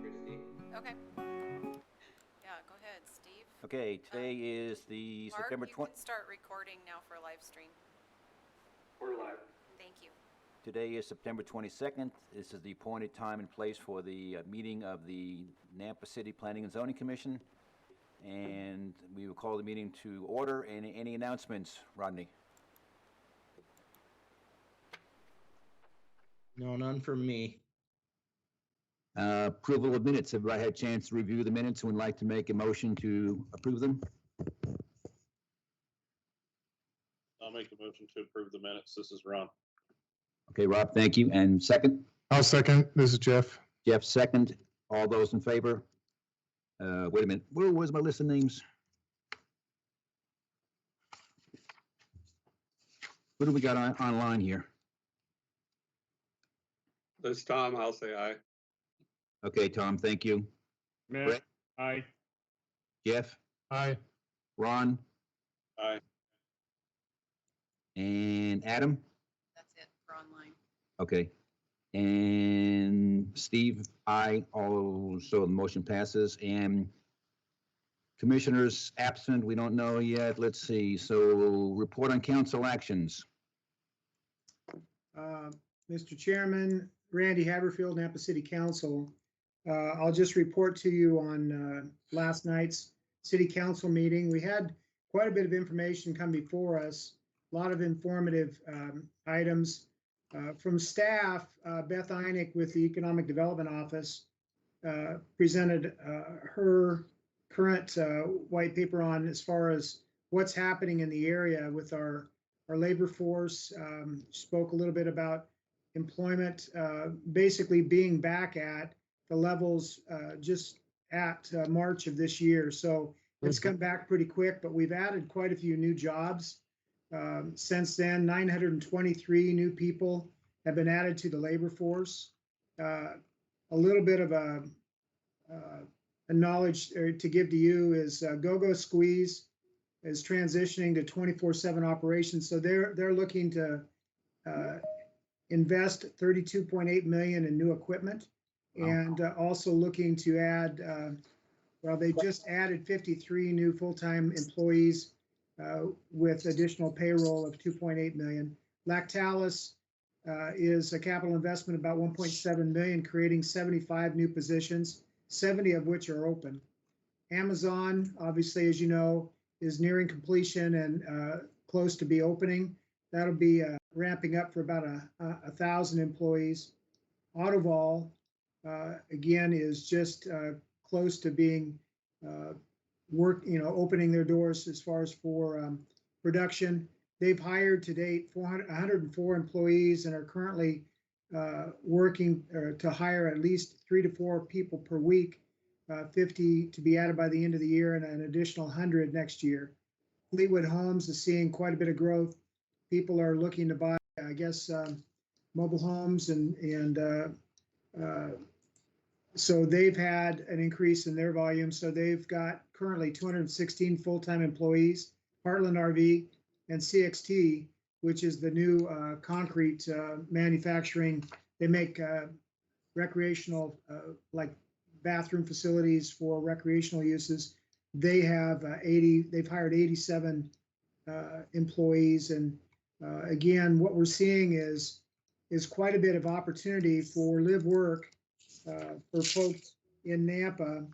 Christy. Okay. Okay, today is the Mark, September you 20. can start recording now for live stream. We're live. Thank you. Today is September 22nd. This is the appointed time and place for the meeting of the Nampa City Planning and Zoning Commission. And we will call the meeting to order. Any announcements, Rodney? No, none from me. Approval of minutes. Everybody had a chance to review the minutes and would like to make a motion to approve them? I'll make a motion to approve the minutes. This is Ron. Okay, Rob, thank you. And second? I'll second. This is Jeff. Jeff, second. All those in favor? Wait a minute. Where's my list of names? What do we got online here? This is Tom. I'll say aye. Okay, Tom, thank you. Brett? Matt, aye. Jeff? Aye. Ron? Aye. And Adam? That's it for online. Okay. And Steve, aye. Also, the motion passes. And commissioners absent, we don't know yet. Let's see. So report on council actions. Mr. Chairman, Randy Haverfield, Nampa City Council. I'll just report to you on last night's city council meeting. We had quite a bit of information come before us, a lot of informative items. From staff, Beth Einig with the Economic Development Office presented her current white paper on as far as what's happening in the area with our labor force. Spoke a little bit about employment basically being back at the levels just at March of this year. So it's come back pretty quick, but we've added quite a few new jobs. Since then, 923 new people have been added to the labor force. A little bit of a knowledge to give to you is GoGo Squeeze is transitioning to 24/7 operations. So they're looking to invest 32.8 million in new equipment, and also looking to add, well, they just added 53 new full-time employees with additional payroll of 2.8 million. Lactalis is a capital investment about 1.7 million, creating 75 new positions, 70 of which are open. Amazon, obviously, as you know, is nearing completion and close to be opening. That'll be ramping up for about 1,000 employees. Autoval, again, is just close to being opening their doors as far as for production. They've hired to date 104 employees and are currently working to hire at least 3 to 4 people per week, 50 to be added by the end of the year and an additional 100 next year. Fleetwood Homes is seeing quite a bit of growth. People are looking to buy, I guess, mobile homes and so they've had an increase in their volume. So they've got currently 216 full-time employees. Heartland RV and CXT, which is the new concrete manufacturing. They make recreational, like bathroom facilities for recreational uses. They have they've hired 87 employees. And again, what we're seeing is quite a bit of opportunity for live work for folks in Nampa,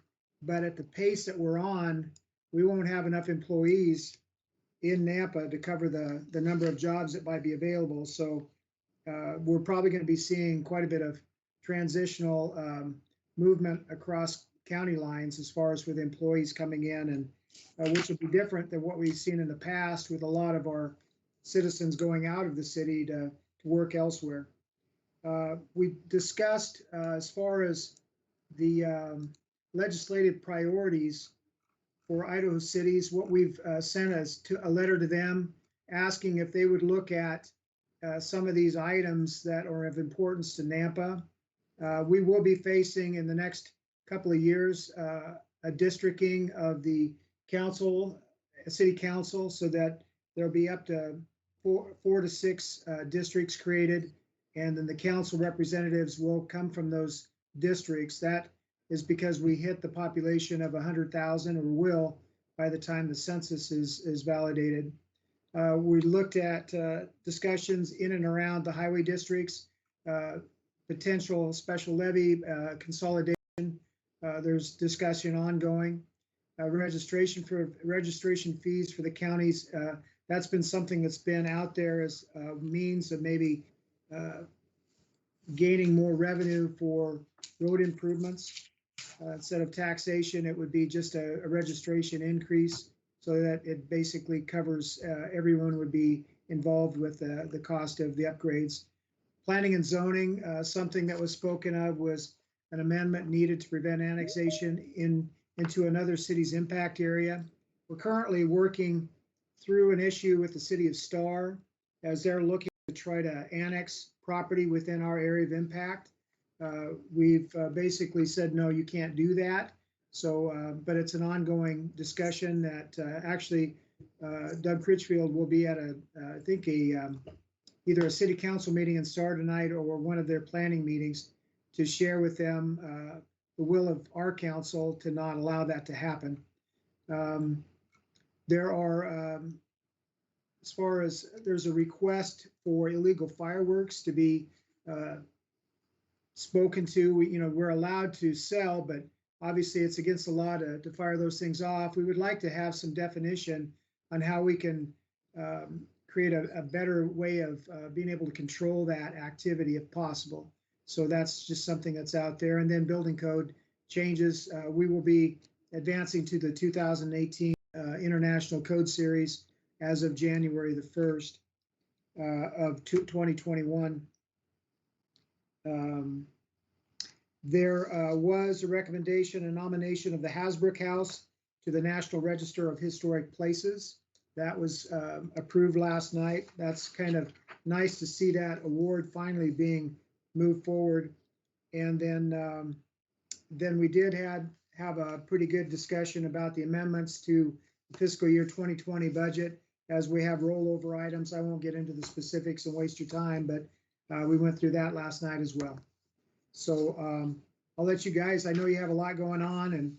but at the pace that we're on, we won't have enough employees in Nampa to cover the number of jobs that might be available. So we're probably going to be seeing quite a bit of transitional movement across county lines as far as with employees coming in, and which will be different than what we've seen in the past with a lot of our citizens going out of the city to work elsewhere. We discussed as far as the legislative priorities for Idaho cities, what we've sent as a letter to them asking if they would look at some of these items that are of importance to Nampa. We will be facing in the next couple of years a districting of the council, city council, so that there'll be up to four to six districts created, and then the council representatives will come from those districts. That is because we hit the population of 100,000, or will, by the time the census is validated. We looked at discussions in and around the highway districts, potential special levy consolidation. There's discussion ongoing. Registration fees for the counties. That's been something that's been out there as a means of maybe gaining more revenue for road improvements. Instead of taxation, it would be just a registration increase so that it basically covers, everyone would be involved with the cost of the upgrades. Planning and zoning, something that was spoken of was an amendment needed to prevent annexation into another city's impact area. We're currently working through an issue with the city of Star as they're looking to try to annex property within our area of impact. We've basically said, no, you can't do that. So, but it's an ongoing discussion that actually Doug Critchfield will be at I think either a city council meeting in Star tonight or one of their planning meetings to share with them the will of our council to not allow that to happen. There are, as far as there's a request for illegal fireworks to be spoken to. We're allowed to sell, but obviously it's against the law to fire those things off. We would like to have some definition on how we can create a better way of being able to control that activity if possible. So that's just something that's out there. And then building code changes. We will be advancing to the 2018 International Code Series as of January the 1st of 2021. There was a recommendation, a nomination of the Hasbrook House to the National Register of Historic Places. That was approved last night. That's kind of nice to see that award finally being moved forward. And then we did have a pretty good discussion about the amendments to the fiscal year 2020 budget. As we have rollover items, I won't get into the specifics and waste your time, but we went through that last night as well. So I'll let you guys, I know you have a lot going on, and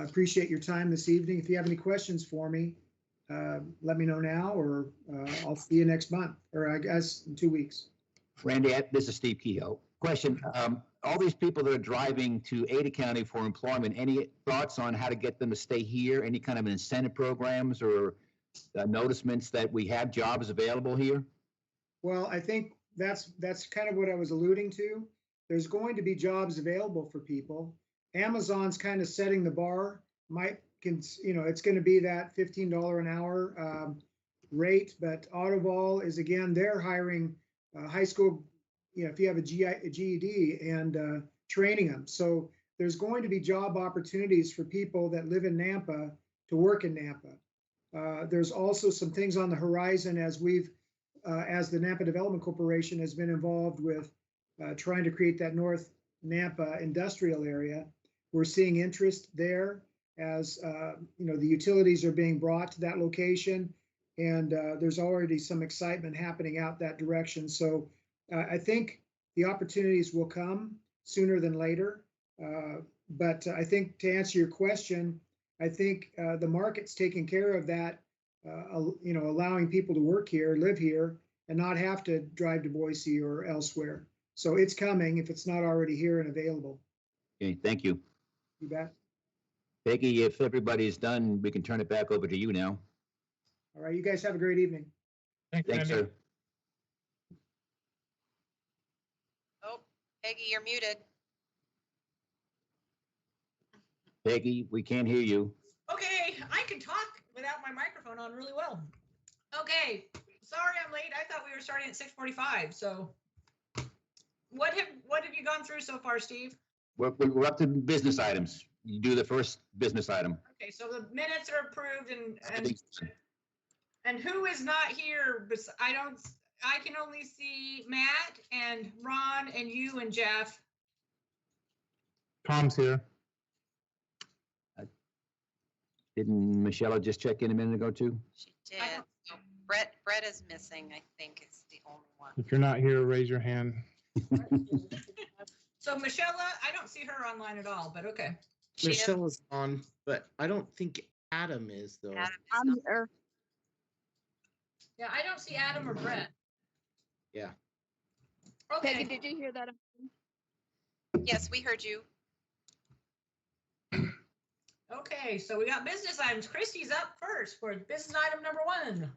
appreciate your time this evening. If you have any questions for me, let me know now, or I'll see you next month, or I guess in 2 weeks. Randy, this is Steve Kehoe. Question, all these people that are driving to Ada County for employment, any thoughts on how to get them to stay here? Any kind of incentive programs or notices that we have jobs available here? Well, I think that's kind of what I was alluding to. There's going to be jobs available for people. Amazon's kind of setting the bar. It's going to be that $15 an hour rate, but Autovol is, again, they're hiring high school, if you have a GED, and training them. So there's going to be job opportunities for people that live in Nampa to work in Nampa. There's also some things on the horizon as the Nampa Development Corporation has been involved with trying to create that North Nampa industrial area. We're seeing interest there as the utilities are being brought to that location, and there's already some excitement happening out that direction. So I think the opportunities will come sooner than later. But I think to answer your question, I think the market's taking care of that, allowing people to work here, live here, and not have to drive to Boise or elsewhere. So it's coming if it's not already here and available. Okay, thank you. You bet. Peggy, if everybody's done, we can turn it back over to you now. All right, you guys have a great evening. Thanks, sir. Oh, Peggy, you're muted. Peggy, we can't hear you. Okay, I can talk without my microphone on really well. Okay, sorry I'm late. I thought we were starting at 6:45. So what have you gone through so far, Steve? We're up to business items. You do the first business item. Okay, so the minutes are approved, and who is not here? I can only see Matt and Ron and you and Jeff. Tom's here. Didn't Michelle just check in a minute ago too? She did. So Brett is missing, I think, is the only one. If you're not here, raise your hand. So Michelle, I don't see her online at all, but okay. She is- Michelle is on, but I don't think Adam is though. Adam is I'm not- here. Yeah, I don't see Adam or Brett. Yeah. Peggy, Okay, did you hear that? Yes, we heard you. okay, so we got business items. Christie's up first for business item number 1.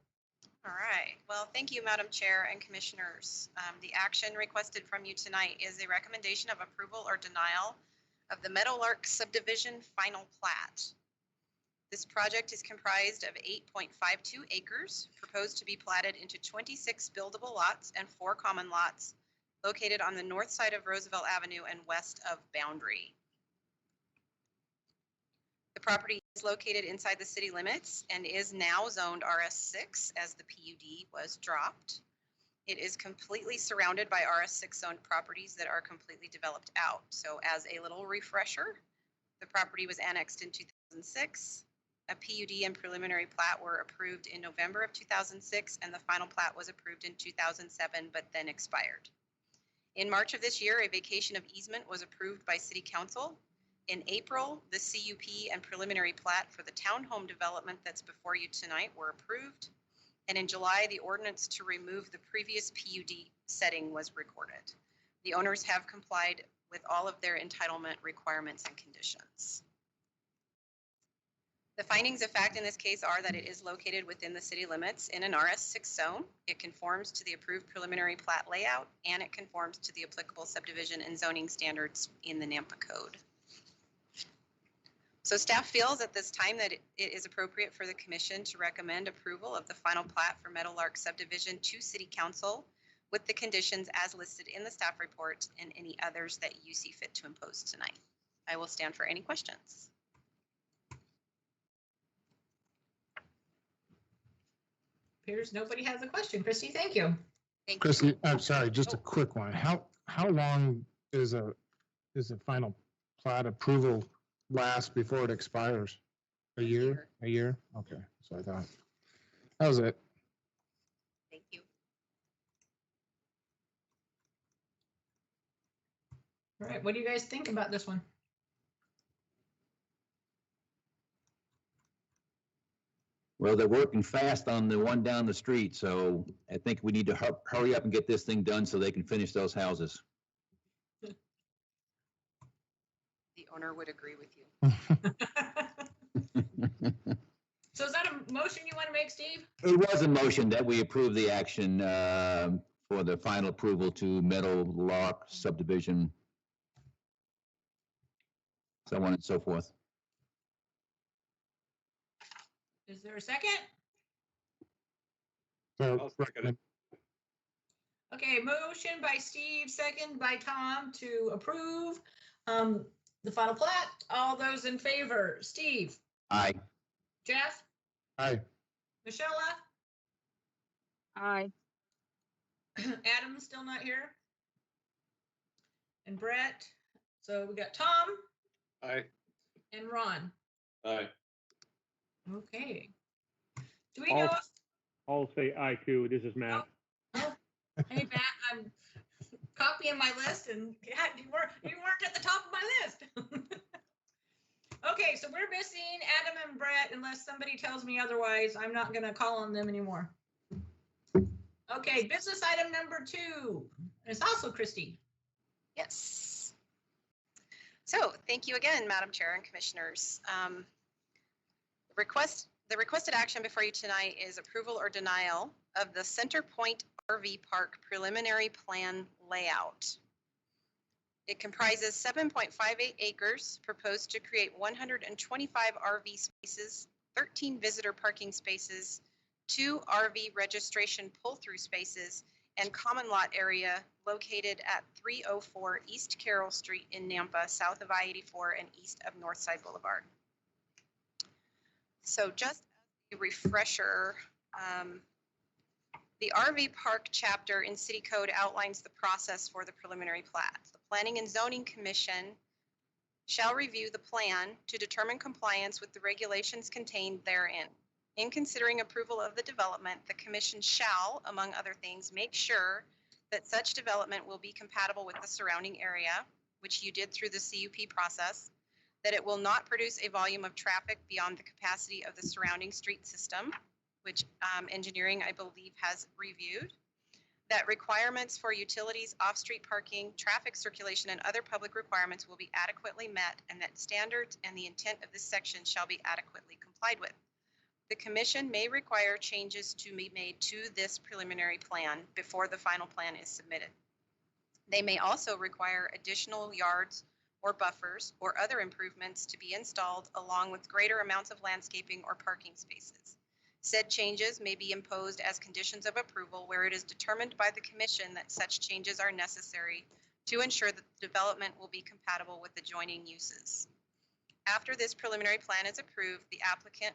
All right. Well, thank you, Madam Chair and Commissioners. The action requested from you tonight is a recommendation of approval or denial of the Meadowlark subdivision final plat. This project is comprised of 8.52 acres, proposed to be platted into 26 buildable lots and 4 common lots located on the north side of Roosevelt Avenue and west of Boundary. The property is located inside the city limits and is now zoned RS6 as the PUD was dropped. It is completely surrounded by RS6 zoned properties that are completely developed out. So as a little refresher, the property was annexed in 2006. A PUD and preliminary plat were approved in November of 2006, and the final plat was approved in 2007, but then expired. In March of this year, a vacation of easement was approved by City Council. In April, the CUP and preliminary plat for the townhome development that's before you tonight were approved. And in July, the ordinance to remove the previous PUD setting was recorded. The owners have complied with all of their entitlement requirements and conditions. The findings of fact in this case are that it is located within the city limits in an RS6 zone. It conforms to the approved preliminary plat layout, and it conforms to the applicable subdivision and zoning standards in the NAMPA code. So staff feels at this time that it is appropriate for the commission to recommend approval of the final plat for Meadowlark subdivision to City Council with the conditions as listed in the staff report and any others that you see fit to impose tonight. I will stand for any questions. Appears nobody has a question. Christie, thank you. Thank you. Chrissy, I'm sorry, just a quick one. How long is a final plat approval last before it expires? A year? A year? Okay, so I thought. That was it. Thank you. All right, what do you guys think about this one? Well, they're working fast on the one down the street, so I think we need to hurry up and get this thing done so they can finish those houses. The owner would agree with you. So is that a motion you want to make, Steve? It was a motion that we approve the action for the final approval to Meadowlark subdivision, so on and so forth. Is there a second? So, I'll second it. Okay, motion by Steve, second by Tom to approve the final plat. All those in favor, Steve, Aye. Jeff, Aye. Michelle, Aye. Adam's still not here. And Brett. So we got Tom Aye. and Ron. Aye. Okay. Do we know? I'll say aye too. This is Matt. Hey, Matt, I'm copying my list and yeah, you weren't at the top of my list. Okay, so we're missing Adam and Brett unless somebody tells me otherwise. I'm not gonna call on them anymore. Okay, business item number 2. It's also Christie. Yes. So thank you again, Madam Chair and Commissioners. The requested action before you tonight is approval or denial of the Center Point RV Park preliminary plan layout. It comprises 7.58 acres, proposed to create 125 RV spaces, 13 visitor parking spaces, 2 RV registration pull-through spaces, and common lot area located at 304 East Carroll Street in Nampa, south of I-84 and east of Northside Boulevard. So just a refresher, the RV Park chapter in City Code outlines the process for the preliminary plat. The Planning and Zoning Commission shall review the plan to determine compliance with the regulations contained therein. In considering approval of the development, the commission shall, among other things, make sure that such development will be compatible with the surrounding area, which you did through the CUP process, that it will not produce a volume of traffic beyond the capacity of the surrounding street system, which engineering, I believe, has reviewed, that requirements for utilities, off-street parking, traffic circulation, and other public requirements will be adequately met, and that standards and the intent of this section shall be adequately complied with. The commission may require changes to be made to this preliminary plan before the final plan is submitted. They may also require additional yards or buffers or other improvements to be installed along with greater amounts of landscaping or parking spaces. Said changes may be imposed as conditions of approval where it is determined by the commission that such changes are necessary to ensure that the development will be compatible with adjoining uses. After this preliminary plan is approved, the applicant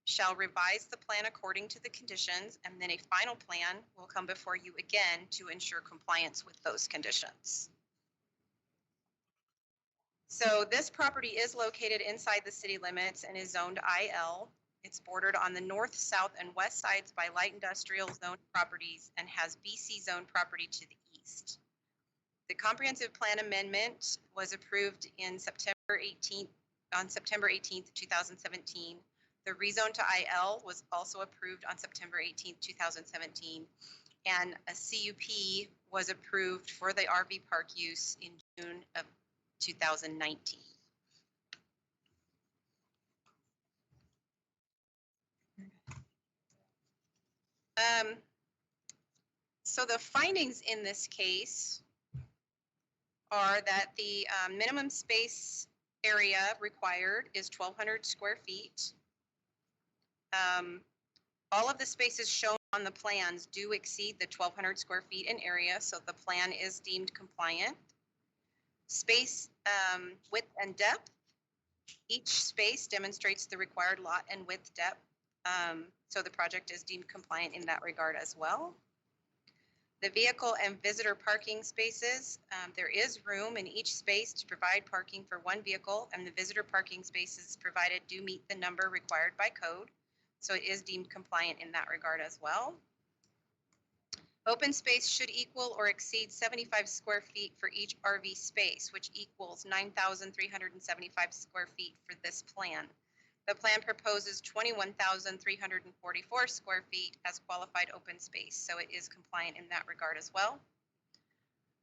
shall revise the plan according to the conditions, and then a final plan will come before you again to ensure compliance with those conditions. So this property is located inside the city limits and is zoned IL. It's bordered on the north, south, and west sides by light industrial zone properties and has BC zone property to the east. The comprehensive plan amendment was approved in on September 18th, 2017. The rezone to IL was also approved on September 18th, 2017. And a CUP was approved for the RV park use in June of 2019. So the findings in this case are that the minimum space area required is 1,200 square feet. All of the spaces shown on the plans do exceed the 1,200 square feet in area, so the plan is deemed compliant. Space width and depth. Each space demonstrates the required lot and width depth, so the project is deemed compliant in that regard as well. The vehicle and visitor parking spaces, there is room in each space to provide parking for one vehicle, and the visitor parking spaces provided do meet the number required by code. So it is deemed compliant in that regard as well. Open space should equal or exceed 75 square feet for each RV space, which equals 9,375 square feet for this plan. The plan proposes 21,344 square feet as qualified open space, so it is compliant in that regard as well.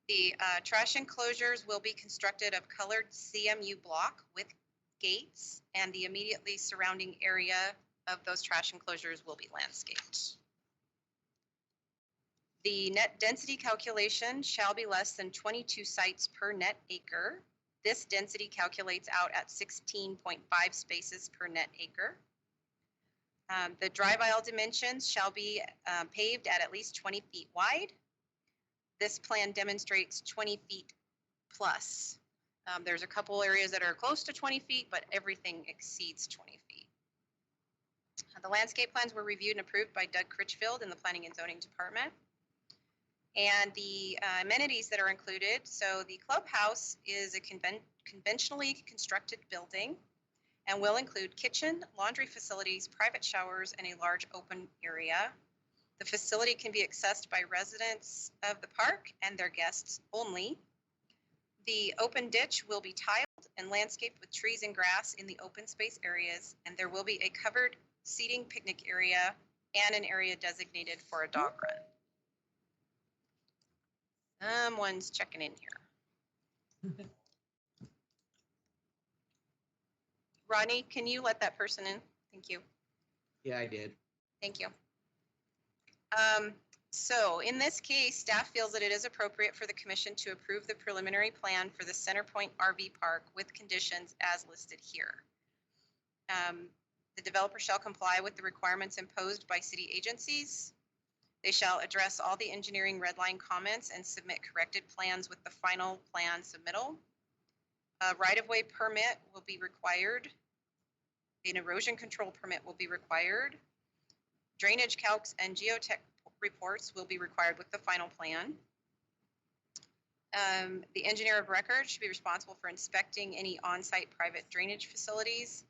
The trash enclosures will be constructed of colored CMU block with gates, and the immediately surrounding area of those trash enclosures will be landscaped. The net density calculation shall be less than 22 sites per net acre. This density calculates out at 16.5 spaces per net acre. The drive aisle dimensions shall be paved at least 20 feet wide. This plan demonstrates 20 feet plus. There's a couple areas that are close to 20 feet, but everything exceeds 20 feet. The landscape plans were reviewed and approved by Doug Critchfield in the Planning and Zoning Department. And the amenities that are included, so the clubhouse is a conventionally constructed building and will include kitchen, laundry facilities, private showers, and a large open area. The facility can be accessed by residents of the park and their guests only. The open ditch will be tiled and landscaped with trees and grass in the open space areas, and there will be a covered seating picnic area and an area designated for a dog run. Someone's checking in here. Rodney, can you let that person in? Thank you. Yeah, I did. Thank you. So in this case, staff feels that it is appropriate for the commission to approve the preliminary plan for the Centerpoint RV Park with conditions as listed here. The developer shall comply with the requirements imposed by city agencies. They shall address all the engineering redline comments and submit corrected plans with the final plan submittal. A right-of-way permit will be required. An erosion control permit will be required. Drainage calcs and geotech reports will be required with the final plan. The engineer of record should be responsible for inspecting any on-site private drainage facilities,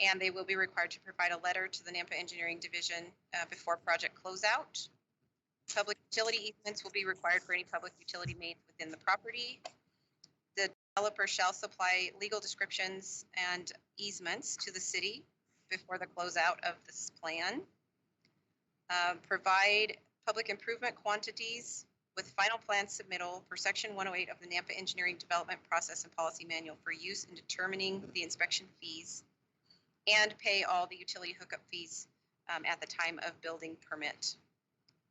and they will be required to provide a letter to the Nampa Engineering Division before project closeout. Public utility easements will be required for any public utility made within the property. The Developer shall supply legal descriptions and easements to the city before the closeout of this plan. Provide public improvement quantities with final plan submittal per section 108 of the Nampa Engineering Development Process and Policy Manual for use in determining the inspection fees, and pay all the utility hookup fees at the time of building permit.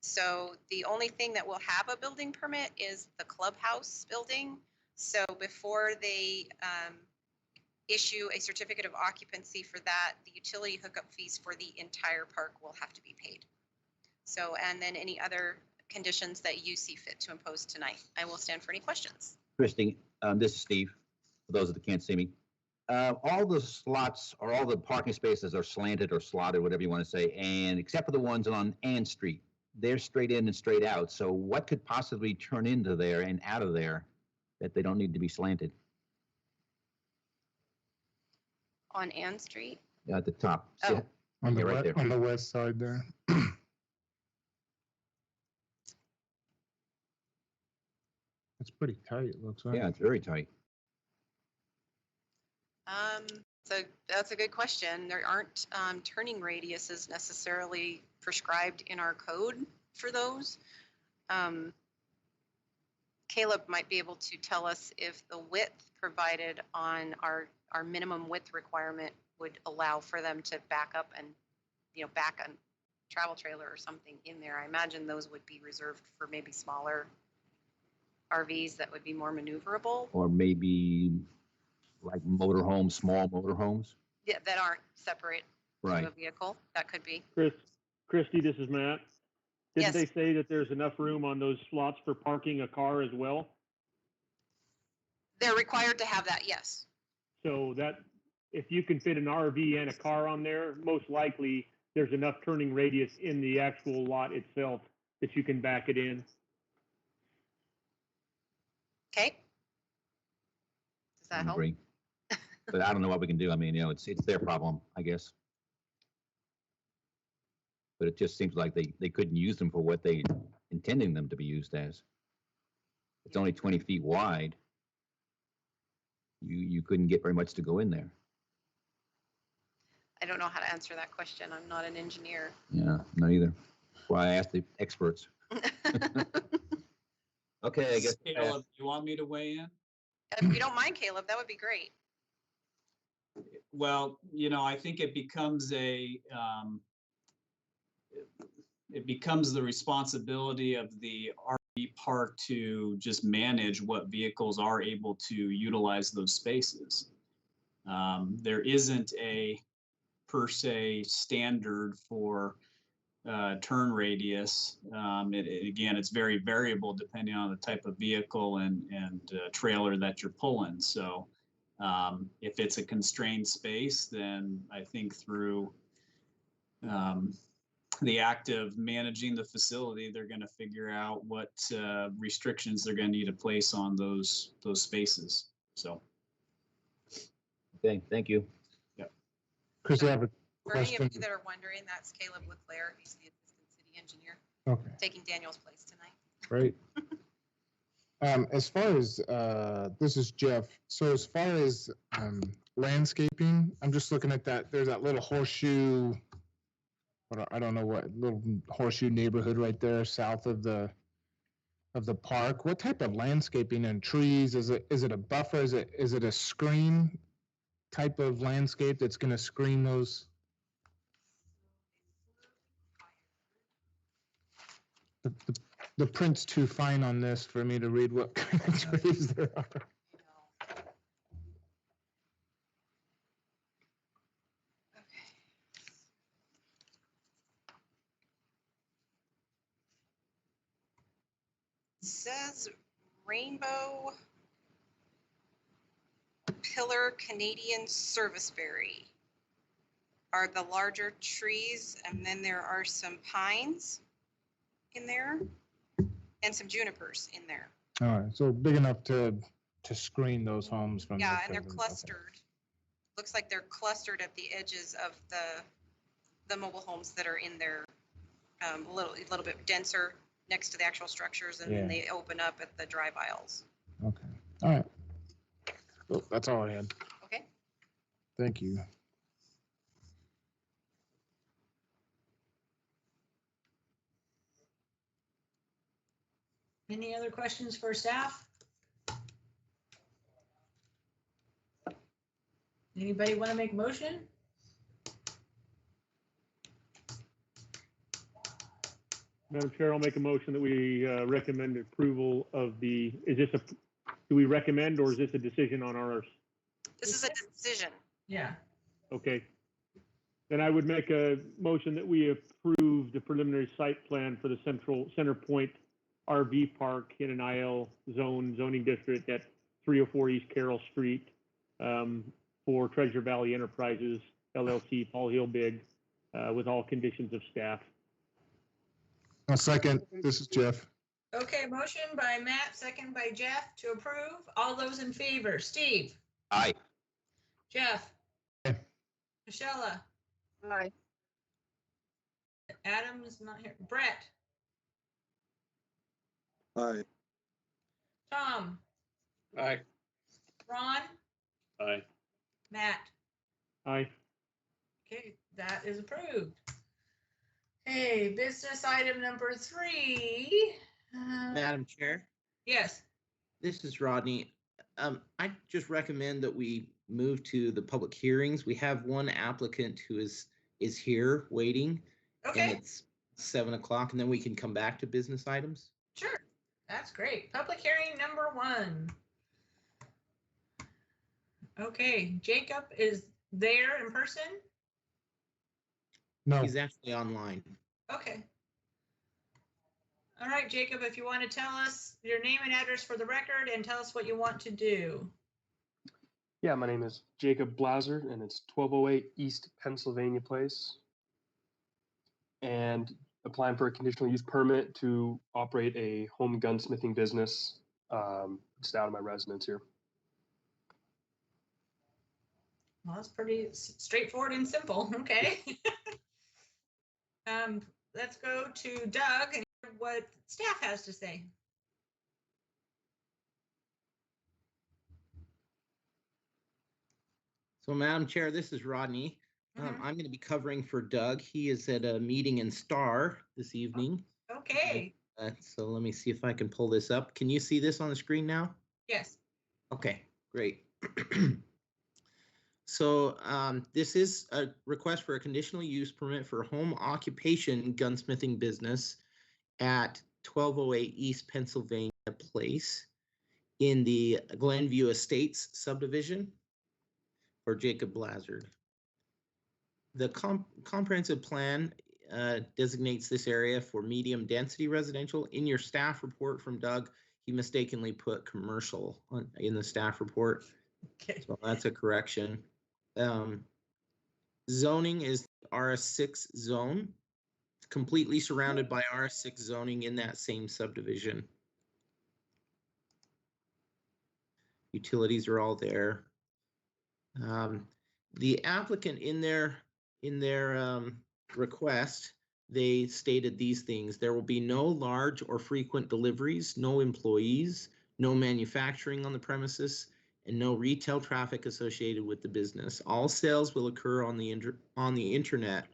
So the only thing that will have a building permit is the clubhouse building. So before they issue a certificate of occupancy for that, the utility hookup fees for the entire park will have to be paid. So, and then any other conditions that you see fit to impose tonight. I will stand for any questions. Christie, this is Steve, for those that can't see me. All the slots or all the parking spaces are slanted or slotted, whatever you want to say, and except for the ones on Ann Street, they're straight in and straight out. So what could possibly turn into there and out of there that they don't need to be slanted? On Ann Street? At the top. Oh. On the, Yeah, right there. on the west side there. It's pretty tight, it looks like. Yeah, it's very tight. So that's a good question. There aren't turning radiuses necessarily prescribed in our code for those. Caleb might be able to tell us if the width provided on our minimum width requirement would allow for them to back up and, back a travel trailer or something in there. I imagine those would be reserved for maybe smaller RVs that would be more maneuverable. Or maybe like motorhomes, small motorhomes. Yeah, that aren't separate from Right. a vehicle. That could be. Christie, this is Matt. Yes. Didn't they say that there's enough room on those slots for parking a car as well? They're required to have that, yes. So that, if you can fit an RV and a car on there, most likely there's enough turning radius in the actual lot itself that you can back it in. Okay. Does that I help? agree. But I don't know what we can do. I mean, it's their problem, I guess. But it just seems like they couldn't use them for what they intending them to be used as. It's only 20 feet wide. You couldn't get very much to go in there. I don't know how to answer that question. I'm not an engineer. Yeah, not either. That's why I asked the experts. Okay, I guess. Caleb, you want me to weigh in? If you don't mind, Caleb, that would be great. Well, I think it becomes it becomes the responsibility of the RV park to just manage what vehicles are able to utilize those spaces. There isn't a per se standard for turn radius. Again, it's very variable depending on the type of vehicle and trailer that you're pulling. So if it's a constrained space, then I think through the act of managing the facility, they're going to figure out what restrictions they're going to need to place on those spaces. So. Okay, thank you. Chris, I have a For any of question. you that are wondering, that's Caleb Leclerc. He's the assistant city engineer, Okay, taking Daniel's place tonight. great. As far as, this is Jeff. So as far as landscaping, I'm just looking at that, there's that little horseshoe, I don't know what, little horseshoe neighborhood right there south of the park. What type of landscaping and trees? Is it a buffer? Is it a screen type of landscape that's going to screen those? The print's too fine on this for me to read what kind of trees there are. Says rainbow pillar Canadian serviceberry are the larger trees, and then there are some pines in there and some junipers in there. All right, so big enough to screen those homes from. Yeah, the and they're presence. Okay. clustered. Looks like they're clustered at the edges of the mobile homes that are in there, a little bit denser next to the actual structures, and then Yeah. they open up at the drive aisles. Okay, all right. Oh, that's all I had. Okay. Thank you. Any other questions for staff? Anybody want to make a motion? Madam Chair, I'll make a motion that we recommend approval of the, do we recommend or is this a decision on ours? This is a decision. Yeah. Okay. Then I would make a motion that we approve the preliminary site plan for the Center Point RV Park in an IL zoning district at 304 East Carroll Street for Treasure Valley Enterprises LLC, Paul Hill Big, with all conditions of staff. A second, this is Jeff. Okay, motion by Matt, second by Jeff to approve. All those in favor, Steve, Aye. Jeff. Aye. Michelle, Aye. Adam's not here. Brett, Aye. Tom, Aye. Ron, Aye. Matt. Aye. Okay, that is approved. Hey, business item number 3. Madam Chair, Yes, this is Rodney. I just recommend that we move to the public hearings. We have one applicant who is here waiting. And okay, it's 7 o'clock, and then we can come back to business items. sure. That's great. Public hearing number 1. Okay, Jacob is there in person? No, He's actually online. Okay. All right, Jacob, if you want to tell us your name and address for the record and tell us what you want to do. Yeah, my name is Jacob Blaser, and it's 1208 East Pennsylvania Place. And applying for a conditional use permit to operate a home gunsmithing business just out of my residence here. Well, that's pretty straightforward and simple. Okay. Let's go to Doug and hear what staff has to say. So, Madam Chair, this is Rodney. Mhm. I'm going to be covering for Doug. He is at a meeting in Star this evening. Okay. So let me see if I can pull this up. Can you see this on the screen now? Yes. Okay, great. So this is a request for a conditional use permit for home occupation gunsmithing business at 1208 East Pennsylvania Place in the Glenview Estates subdivision for Jacob Blaser. The comprehensive plan designates this area for medium density residential. In your staff report from Doug, he mistakenly put commercial in the staff report. Okay. So that's a correction. Zoning is RS6 zone, completely surrounded by RS6 zoning in that same subdivision. Utilities are all there. The applicant in their request, they stated these things: there will be no large or frequent deliveries, no employees, no manufacturing on the premises, and no retail traffic associated with the business. All sales will occur on the internet.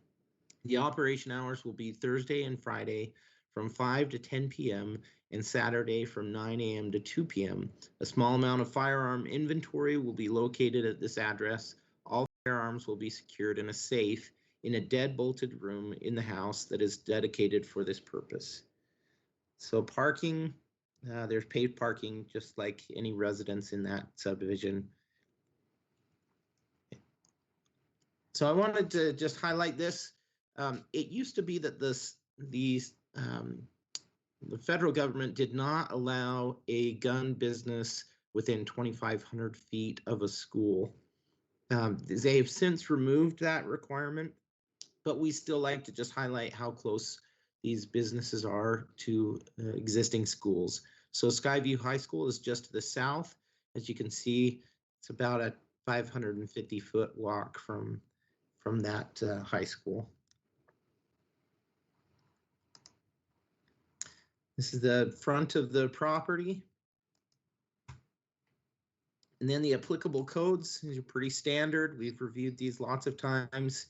The operation hours will be Thursday and Friday from 5 to 10 p.m. and Saturday from 9 a.m. to 2 p.m. A small amount of firearm inventory will be located at this address. All firearms will be secured in a safe in a dead-bolted room in the house that is dedicated for this purpose. So parking, there's paved parking just like any residence in that subdivision. So I wanted to just highlight this. It used to be that the federal government did not allow a gun business within 2,500 feet of a school. They have since removed that requirement, but we still like to just highlight how close these businesses are to existing schools. So Skyview High School is just to the south. As you can see, it's about a 550-foot walk from that high school. This is the front of the property. And then the applicable codes, these are pretty standard. We've reviewed these lots of times.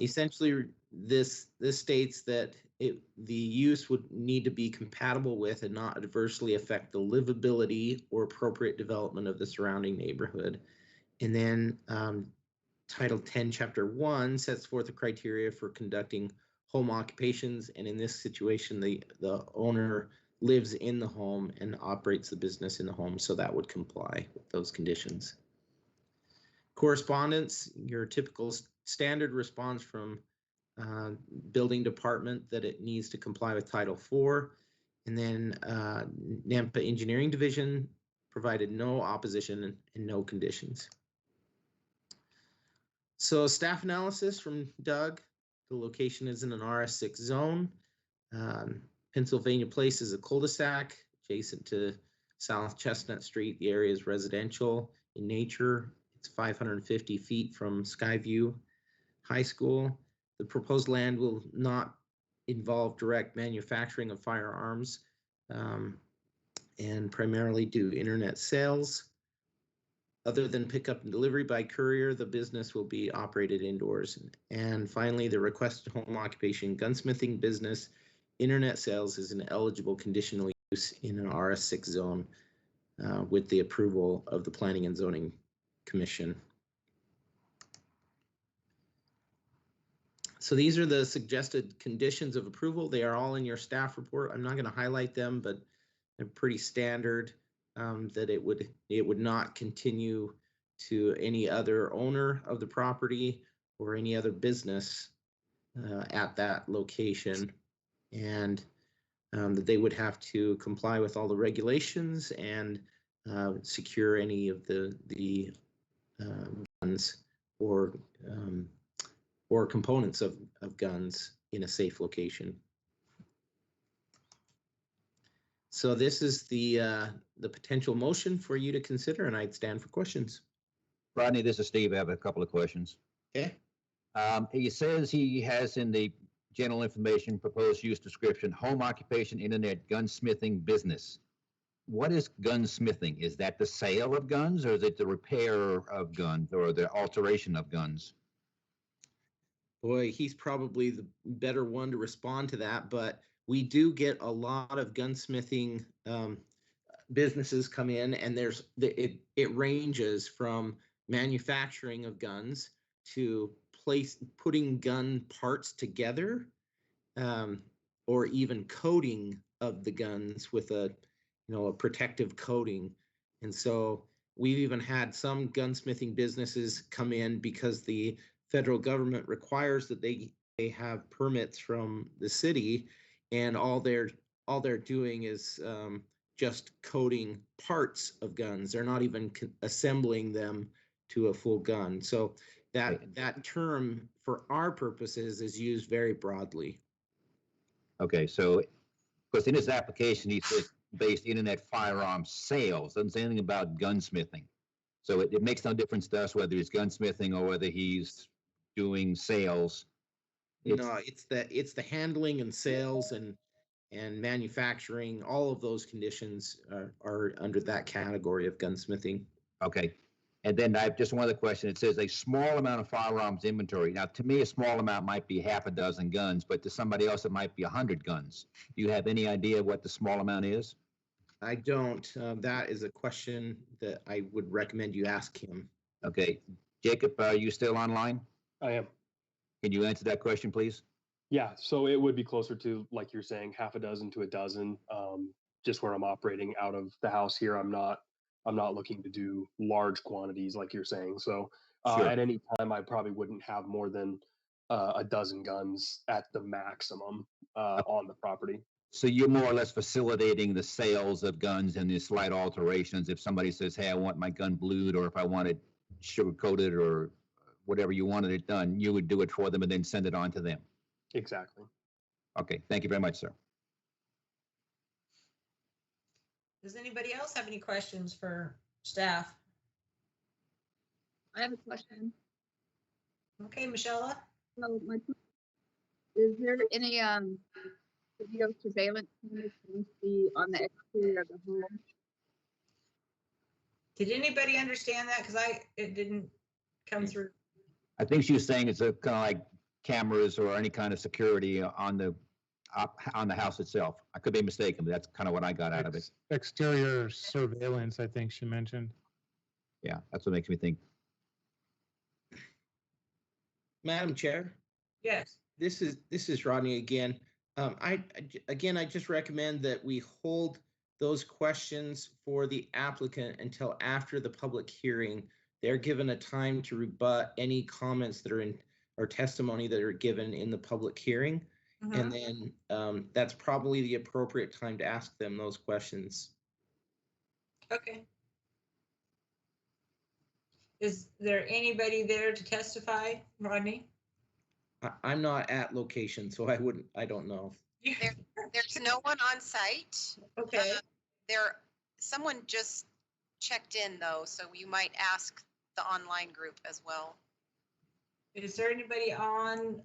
Essentially, this states that the use would need to be compatible with and not adversely affect the livability or appropriate development of the surrounding neighborhood. And then Title 10, Chapter 1 sets forth the criteria for conducting home occupations. And in this situation, the owner lives in the home and operates the business in the home, so that would comply with those conditions. Correspondence, your typical standard response from building department that it needs to comply with Title 4. And then NAMPA Engineering Division provided no opposition and no conditions. So staff analysis from Doug, the location is in an RS6 zone. Pennsylvania Place is a cul-de-sac adjacent to South Chestnut Street. The area is residential in nature. It's 550 feet from Skyview High School. The proposed land will not involve direct manufacturing of firearms and primarily do internet sales. Other than pickup and delivery by courier, the business will be operated indoors. And finally, the requested home occupation gunsmithing business, internet sales is an eligible conditional use in an RS6 zone with the approval of the Planning and Zoning Commission. So these are the suggested conditions of approval. They are all in your staff report. I'm not going to highlight them, but they're pretty standard. That it would not continue to any other owner of the property or any other business at that location, and that they would have to comply with all the regulations and secure any of the guns or components of guns in a safe location. So this is the potential motion for you to consider, and I'd stand for questions. Rodney, this is Steve. I have a couple of questions. Okay. He says he has in the general information proposed use description, home occupation, internet, gunsmithing business. What is gunsmithing? Is that the sale of guns, or is it the repair of guns or the alteration of guns? Boy, he's probably the better one to respond to that, but we do get a lot of gunsmithing businesses come in, and it ranges from manufacturing of guns to putting gun parts together, or even coating of the guns with a protective coating. And so we've even had some gunsmithing businesses come in because the federal government requires that they have permits from the city, and all they're doing is just coating parts of guns. They're not even assembling them to a full gun. So that term for our purposes is used very broadly. Okay, so because in his application he said based internet firearm sales, doesn't say anything about gunsmithing. So it makes no difference to us whether he's gunsmithing or whether he's doing sales. No, it's the handling and sales and manufacturing. All of those conditions are under that category of gunsmithing. Okay. And then I have just one other question. It says a small amount of firearms inventory. Now, to me, a small amount might be half a dozen guns, but to somebody else, it might be 100 guns. Do you have any idea what the small amount is? I don't. That is a question that I would recommend you ask him. Okay. Jacob, are you still online? I am. Can you answer that question, please? Yeah, so it would be closer to, like you're saying, half a dozen to a dozen. Just where I'm operating out of the house here, I'm not looking to do large quantities like you're saying. So Sure. At any time, I probably wouldn't have more than a dozen guns at the maximum on the property. So you're more or less facilitating the sales of guns and the slight alterations. If somebody says, hey, I want my gun blued, or if I want it sugar coated or whatever you wanted it done, you would do it for them and then send it on to them. Exactly. Okay, thank you very much, sir. Does anybody else have any questions for staff? I have a question. Okay, Michelle. So is there any video surveillance cameras on the exterior of the home? Did anybody understand that? Because it didn't come through. I think she was saying it's a kind of like cameras or any kind of security on the house itself. I could be mistaken, but that's kind of what I got out of it. Exterior surveillance, I think she mentioned. Yeah, that's what makes me think. Madam Chair, Yes. this is Rodney again. I just recommend that we hold those questions for the applicant until after the public hearing. They're given a time to rebut any comments that are in or testimony that are given in the public hearing. And then that's probably the appropriate time to ask them those questions. Okay. Is there anybody there to testify, Rodney? I'm not at location, so I don't know. There's no one on site. Okay. Someone just checked in though, so you might ask the online group as well. Is there anybody on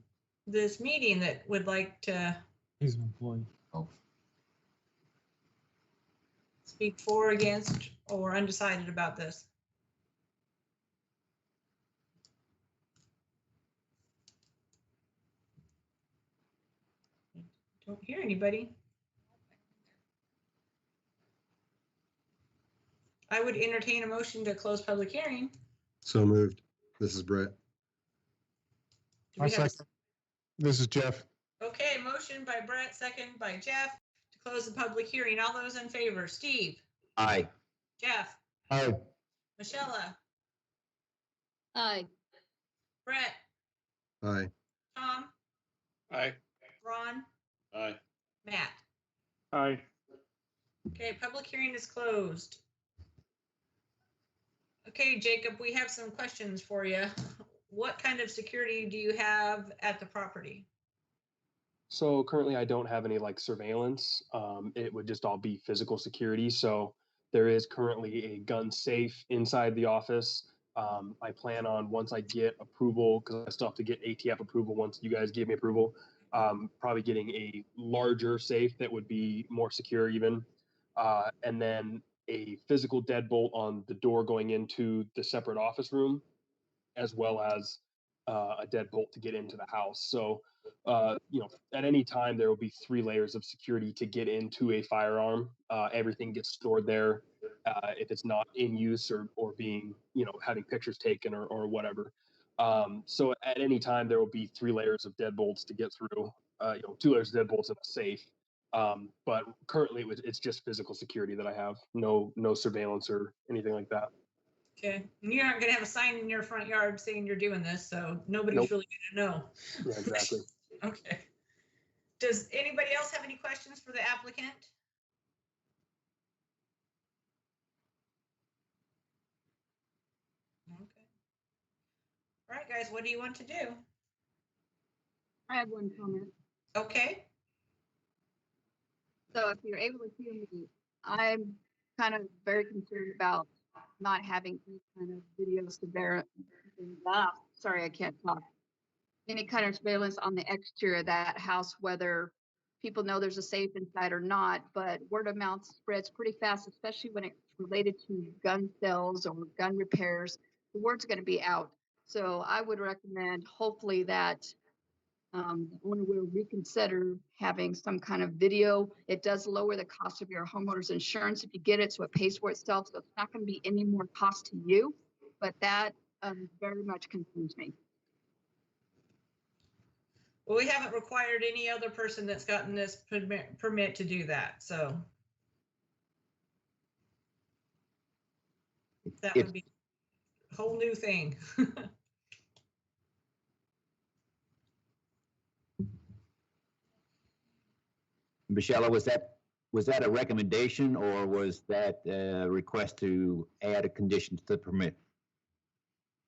this meeting that would like to He's an employee. speak for, against, or undecided about this? Don't hear anybody. I would entertain a motion to close public hearing. So moved. This is Brett. Do I'll we have a- second. This is Jeff. Okay, motion by Brett, second by Jeff to close the public hearing. All those in favor, Steve, Aye. Jeff, Aye. Michelle, Aye. Brett, Aye. Tom, Aye. Ron, Aye. Matt. Aye. Okay, public hearing is closed. Okay, Jacob, we have some questions for you. What kind of security do you have at the property? So currently I don't have any like surveillance. It would just all be physical security. So there is currently a gun safe inside the office. I plan on, once I get approval, because I still have to get ATF approval once you guys give me approval, probably getting a larger safe that would be more secure even. And then a physical deadbolt on the door going into the separate office room, as well as a deadbolt to get into the house. So, at any time there will be 3 layers of security to get into a firearm. Everything gets stored there if it's not in use or being, having pictures taken or whatever. So at any time there will be 3 layers of deadbolts to get through. 2 layers of deadbolts in a safe. But currently it's just physical security that I have. No surveillance or anything like that. Okay, and you aren't gonna have a sign in your front yard saying you're doing this, so nobody's Nope. really gonna know. Yeah, exactly. Okay. Does anybody else have any questions for the applicant? Okay. All right, guys, what do you want to do? I have one comment. Okay, So if you're able to hear me, I'm kind of very concerned about not having any kind of video surveillance. Sorry, I can't talk. Any kind of surveillance on the exterior of that house, whether people know there's a safe inside or not, but word of mouth spreads pretty fast, especially when it's related to gun sales or gun repairs. The word's going to be out. So I would recommend hopefully that the owner will reconsider having some kind of video. It does lower the cost of your homeowner's insurance if you get it, so it pays for itself. So it's not going to be any more cost to you, but that very much concerns me. well, we haven't required any other person that's gotten this permit to do that, so. That would be a whole new thing. Michelle, was that a recommendation or was that a request to add a condition to the permit?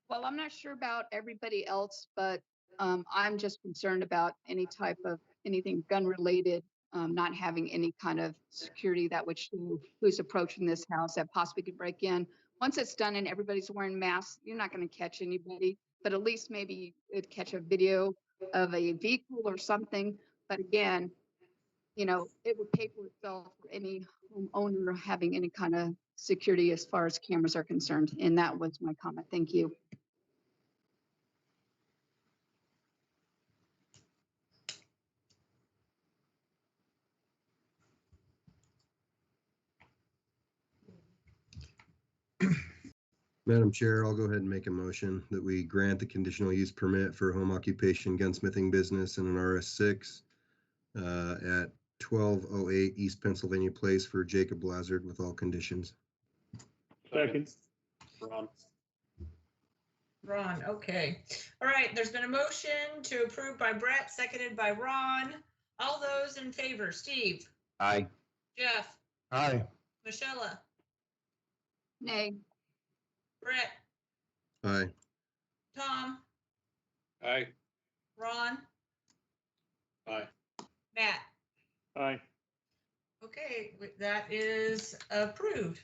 Well, I'm not sure about everybody else, but I'm just concerned about any type of anything gun related, not having any kind of security that would show who's approaching this house that possibly could break in. Once it's done and everybody's wearing masks, you're not going to catch anybody, but at least maybe it'd catch a video of a vehicle or something. But again, it would pay for itself for any homeowner having any kind of security as far as cameras are concerned. And that was my comment. Thank you. Madam Chair, I'll go ahead and make a motion that we grant the conditional use permit for home occupation gunsmithing business in an RS6 at 1208 East Pennsylvania Place for Jacob Lazard with all conditions. Second. Ron. Ron, okay. All right, there's been a motion to approve by Brett, seconded by Ron. All those in favor, Steve, Aye. Jeff, Aye. Michelle, Nay. Brett, Aye. Tom, Aye. Ron, Aye. Matt. Aye. Okay, that is approved.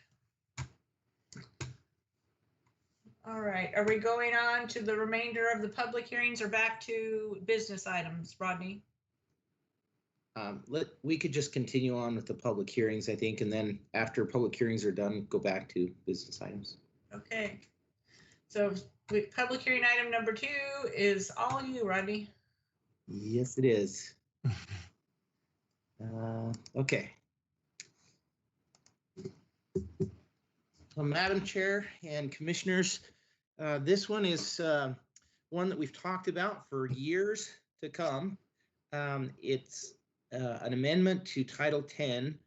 All right, are we going on to the remainder of the public hearings or back to business items, Rodney? We could just continue on with the public hearings, I think, and then after public hearings are done, go back to business items. Okay, so public hearing item number 2 is all you, Rodney. Yes, it is. Okay. So, Madam Chair and Commissioners, this one is one that we've talked about for years to come. It's an amendment to Title 10,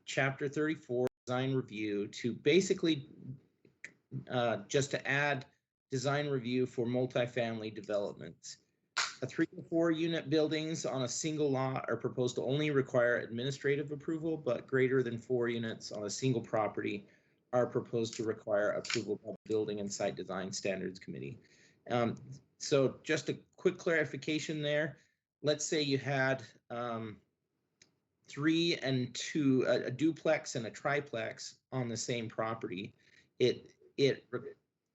Chapter 34, Design Review, to basically just to add design review for multifamily developments. 3 to 4 unit buildings on a single lot are proposed to only require administrative approval, but greater than 4 units on a single property are proposed to require approval by the Building and Site Design Standards Committee. So just a quick clarification there. Let's say you had 3 and 2, a duplex and a triplex on the same property. It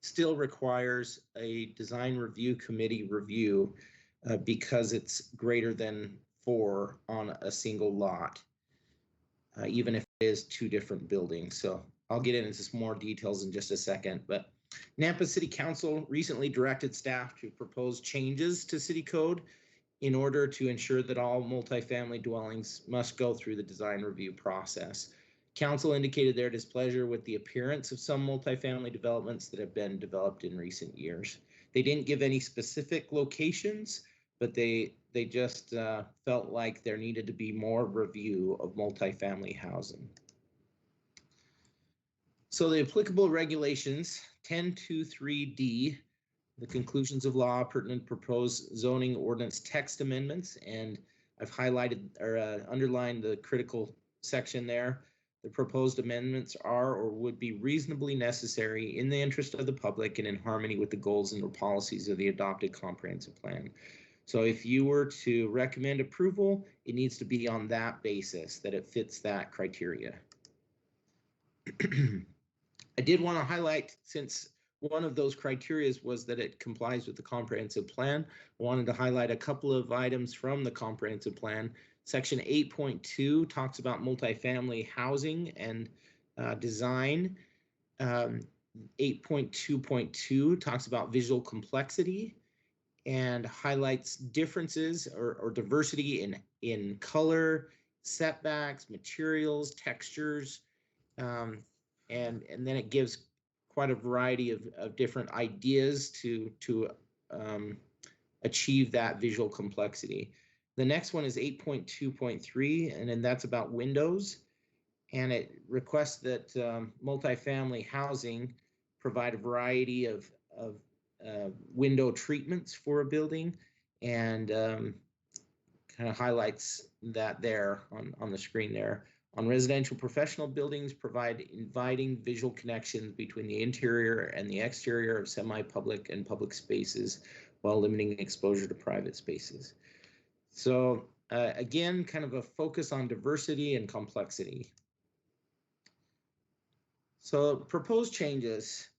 still requires a design review committee review because it's greater than 4 on a single lot, even if it is 2 different buildings. So I'll get into some more details in just a second, but Nampa City Council recently directed staff to propose changes to city code in order to ensure that all multifamily dwellings must go through the design review process. Council indicated their displeasure with the appearance of some multifamily developments that have been developed in recent years. They didn't give any specific locations, but they just felt like there needed to be more review of multifamily housing. So the applicable regulations, 1023D, the conclusions of law, pertinent proposed zoning ordinance text amendments, and I've highlighted or underlined the critical section there. The proposed amendments are or would be reasonably necessary in the interest of the public and in harmony with the goals and the policies of the adopted comprehensive plan. So if you were to recommend approval, it needs to be on that basis, that it fits that criteria. I did want to highlight, since one of those criteria was that it complies with the comprehensive plan, I wanted to highlight a couple of items from the comprehensive plan. Section 8.2 talks about multifamily housing and design. 8.2.2 talks about visual complexity and highlights differences or diversity in color, setbacks, materials, textures, and then it gives quite a variety of different ideas to achieve that visual complexity. The next one is 8.2.3, and then that's about windows. And it requests that multifamily housing provide a variety of window treatments for a building, and kind of highlights that there on the screen there. On residential professional buildings, provide inviting visual connections between the interior and the exterior of semi-public and public spaces while limiting exposure to private spaces. So again, kind of a focus on diversity and complexity. So proposed changes,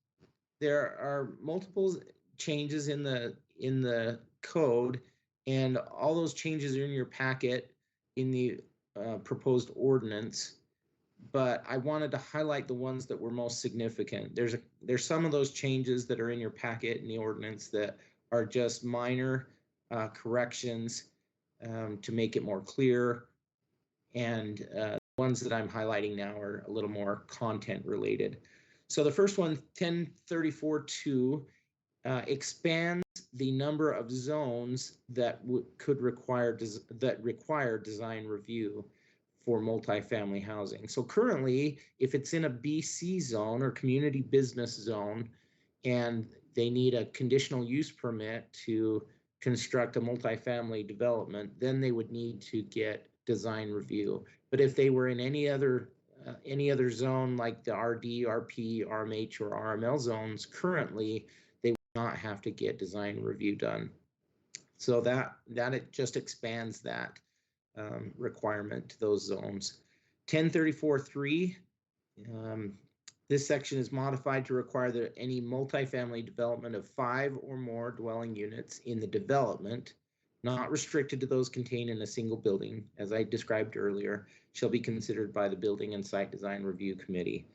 there are multiple changes in the code, and all those changes are in your packet in the proposed ordinance. but I wanted to highlight the ones that were most significant. There's some of those changes that are in your packet in the ordinance that are just minor corrections to make it more clear. And ones that I'm highlighting now are a little more content related. So the first one, 1034-2, expands the number of zones that could require design review for multifamily housing. So currently, if it's in a BC zone or community business zone, and they need a conditional use permit to construct a multifamily development, then they would need to get design review. But if they were in any other zone like the RD, RP, RMH, or RML zones, currently they would not have to get design review done. So that it just expands that requirement to those zones. 1034-3, this section is modified to require that any multifamily development of 5 or more dwelling units in the development, not restricted to those contained in a single building, as I described earlier, shall be considered by the Building and Site Design Review Committee.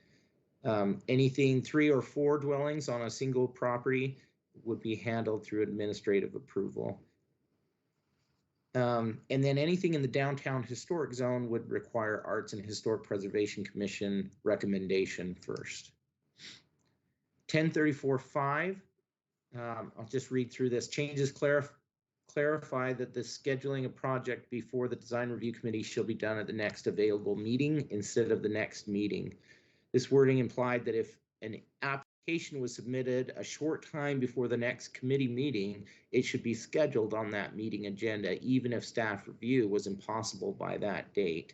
Anything 3 or 4 dwellings on a single property would be handled through administrative approval. And then anything in the downtown historic zone would require Arts and Historic Preservation Commission recommendation first. 1034-5, I'll just read through this. Changes clarify that the scheduling a project before the Design Review Committee shall be done at the next available meeting instead of the next meeting. This wording implied that if an application was submitted a short time before the next committee meeting, it should be scheduled on that meeting agenda, even if staff review was impossible by that date.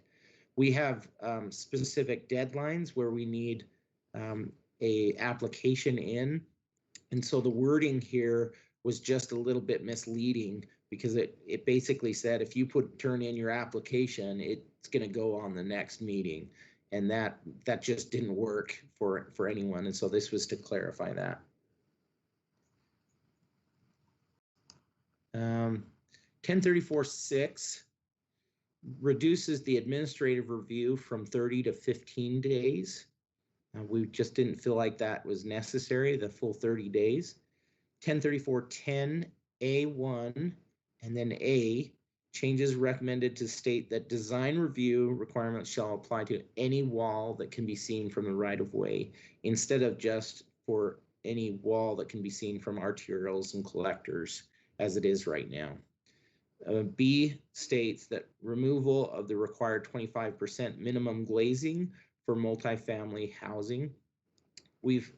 We have specific deadlines where we need a application in, and so the wording here was just a little bit misleading because it basically said if you turn in your application, it's going to go on the next meeting. And that just didn't work for anyone. And so this was to clarify that. 1034-6 reduces the administrative review from 30 to 15 days. We just didn't feel like that was necessary, the full 30 days. 1034-10A1 and then A, changes recommended to state that design review requirements shall apply to any wall that can be seen from the right-of-way, instead of just for any wall that can be seen from arterials and collectors, as it is right now. B states that removal of the required 25% minimum glazing for multifamily housing. We've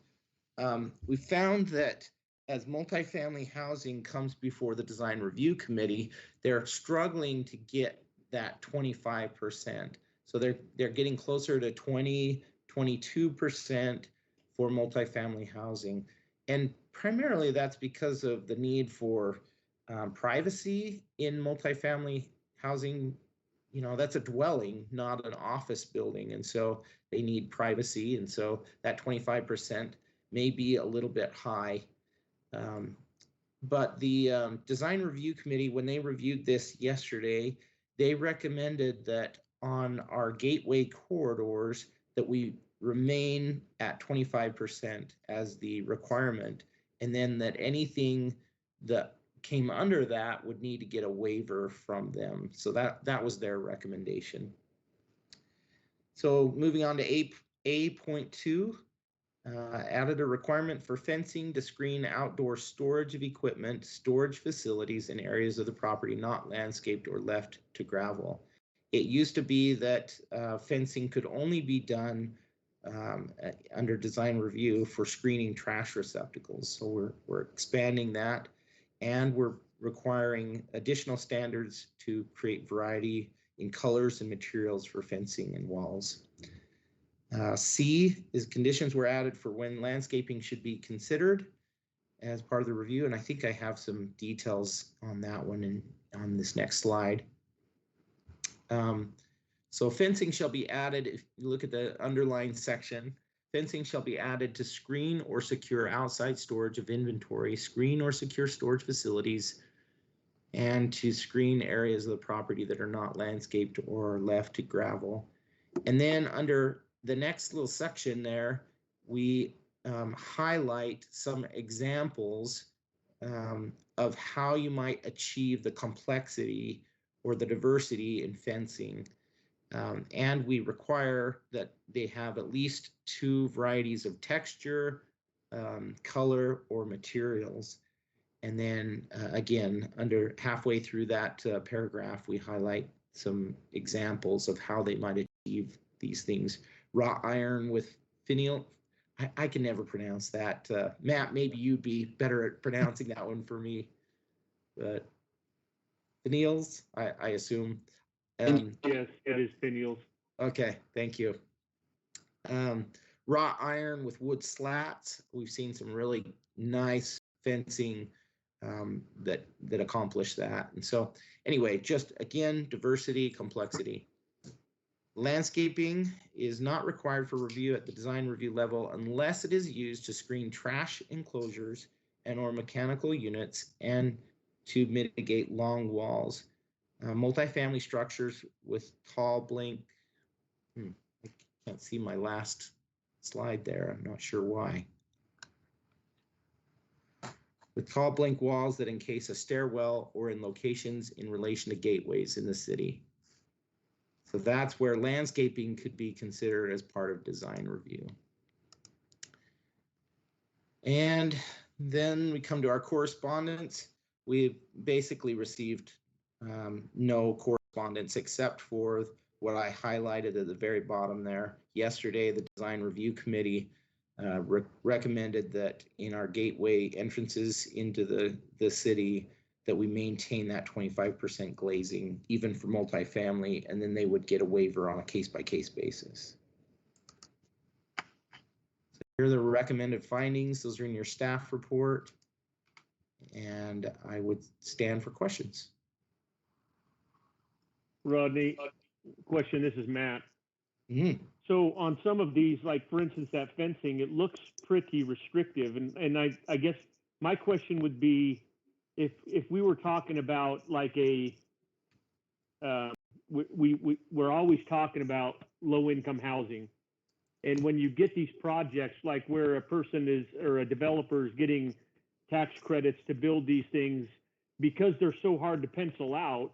found that as multifamily housing comes before the Design Review Committee, they're struggling to get that 25%. So they're getting closer to 20, 22% for multifamily housing. And primarily that's because of the need for privacy in multifamily housing. You know, that's a dwelling, not an office building. And so they need privacy. And so that 25% may be a little bit high. But the Design Review Committee, when they reviewed this yesterday, they recommended that on our gateway corridors that we remain at 25% as the requirement, and then that anything that came under that would need to get a waiver from them. So that was their recommendation. So moving on to A.2. Added a requirement for fencing to screen outdoor storage of equipment, storage facilities, and areas of the property not landscaped or left to gravel. It used to be that fencing could only be done under design review for screening trash receptacles. So we're expanding that, and we're requiring additional standards to create variety in colors and materials for fencing and walls. C is conditions were added for when landscaping should be considered as part of the review. And I think I have some details on that one on this next slide. So fencing shall be added, if you look at the underlined section, fencing shall be added to screen or secure outside storage of inventory, screen or secure storage facilities, and to screen areas of the property that are not landscaped or left to gravel. And then under the next little section there, we highlight some examples of how you might achieve the complexity or the diversity in fencing. And we require that they have at least 2 varieties of texture, color, or materials. And then again, under halfway through that paragraph, we highlight some examples of how they might achieve these things. Wrought iron with finial. I can never pronounce that. Matt, maybe you'd be better at pronouncing that one for me. But finials, I assume. Yes, it is finials. Okay, thank you. Wrought iron with wood slats. We've seen some really nice fencing that accomplish that. And so anyway, just again, diversity, complexity. Landscaping is not required for review at the design review level unless it is used to screen trash enclosures and or mechanical units and to mitigate long walls. Multifamily structures with tall blank, I can't see my last slide there. I'm not sure why. With tall blank walls that encase a stairwell or in locations in relation to gateways in the city. So that's where landscaping could be considered as part of design review. And then we come to our correspondence. We've basically received no correspondence except for what I highlighted at the very bottom there. Yesterday, the design review committee recommended that in our gateway entrances into the city that we maintain that 25% glazing even for multifamily, and then they would get a waiver on a case-by-case basis. So here are the recommended findings. Those are in your staff report, and I would stand for questions. Rodney, question, this is Matt. Mm-hmm. So on some of these, like for instance, that fencing, it looks pretty restrictive. And I guess my question would be, if we were talking about like we're always talking about low income housing. And when you get these projects, like where a person is, or a developer is getting tax credits to build these things, because they're so hard to pencil out,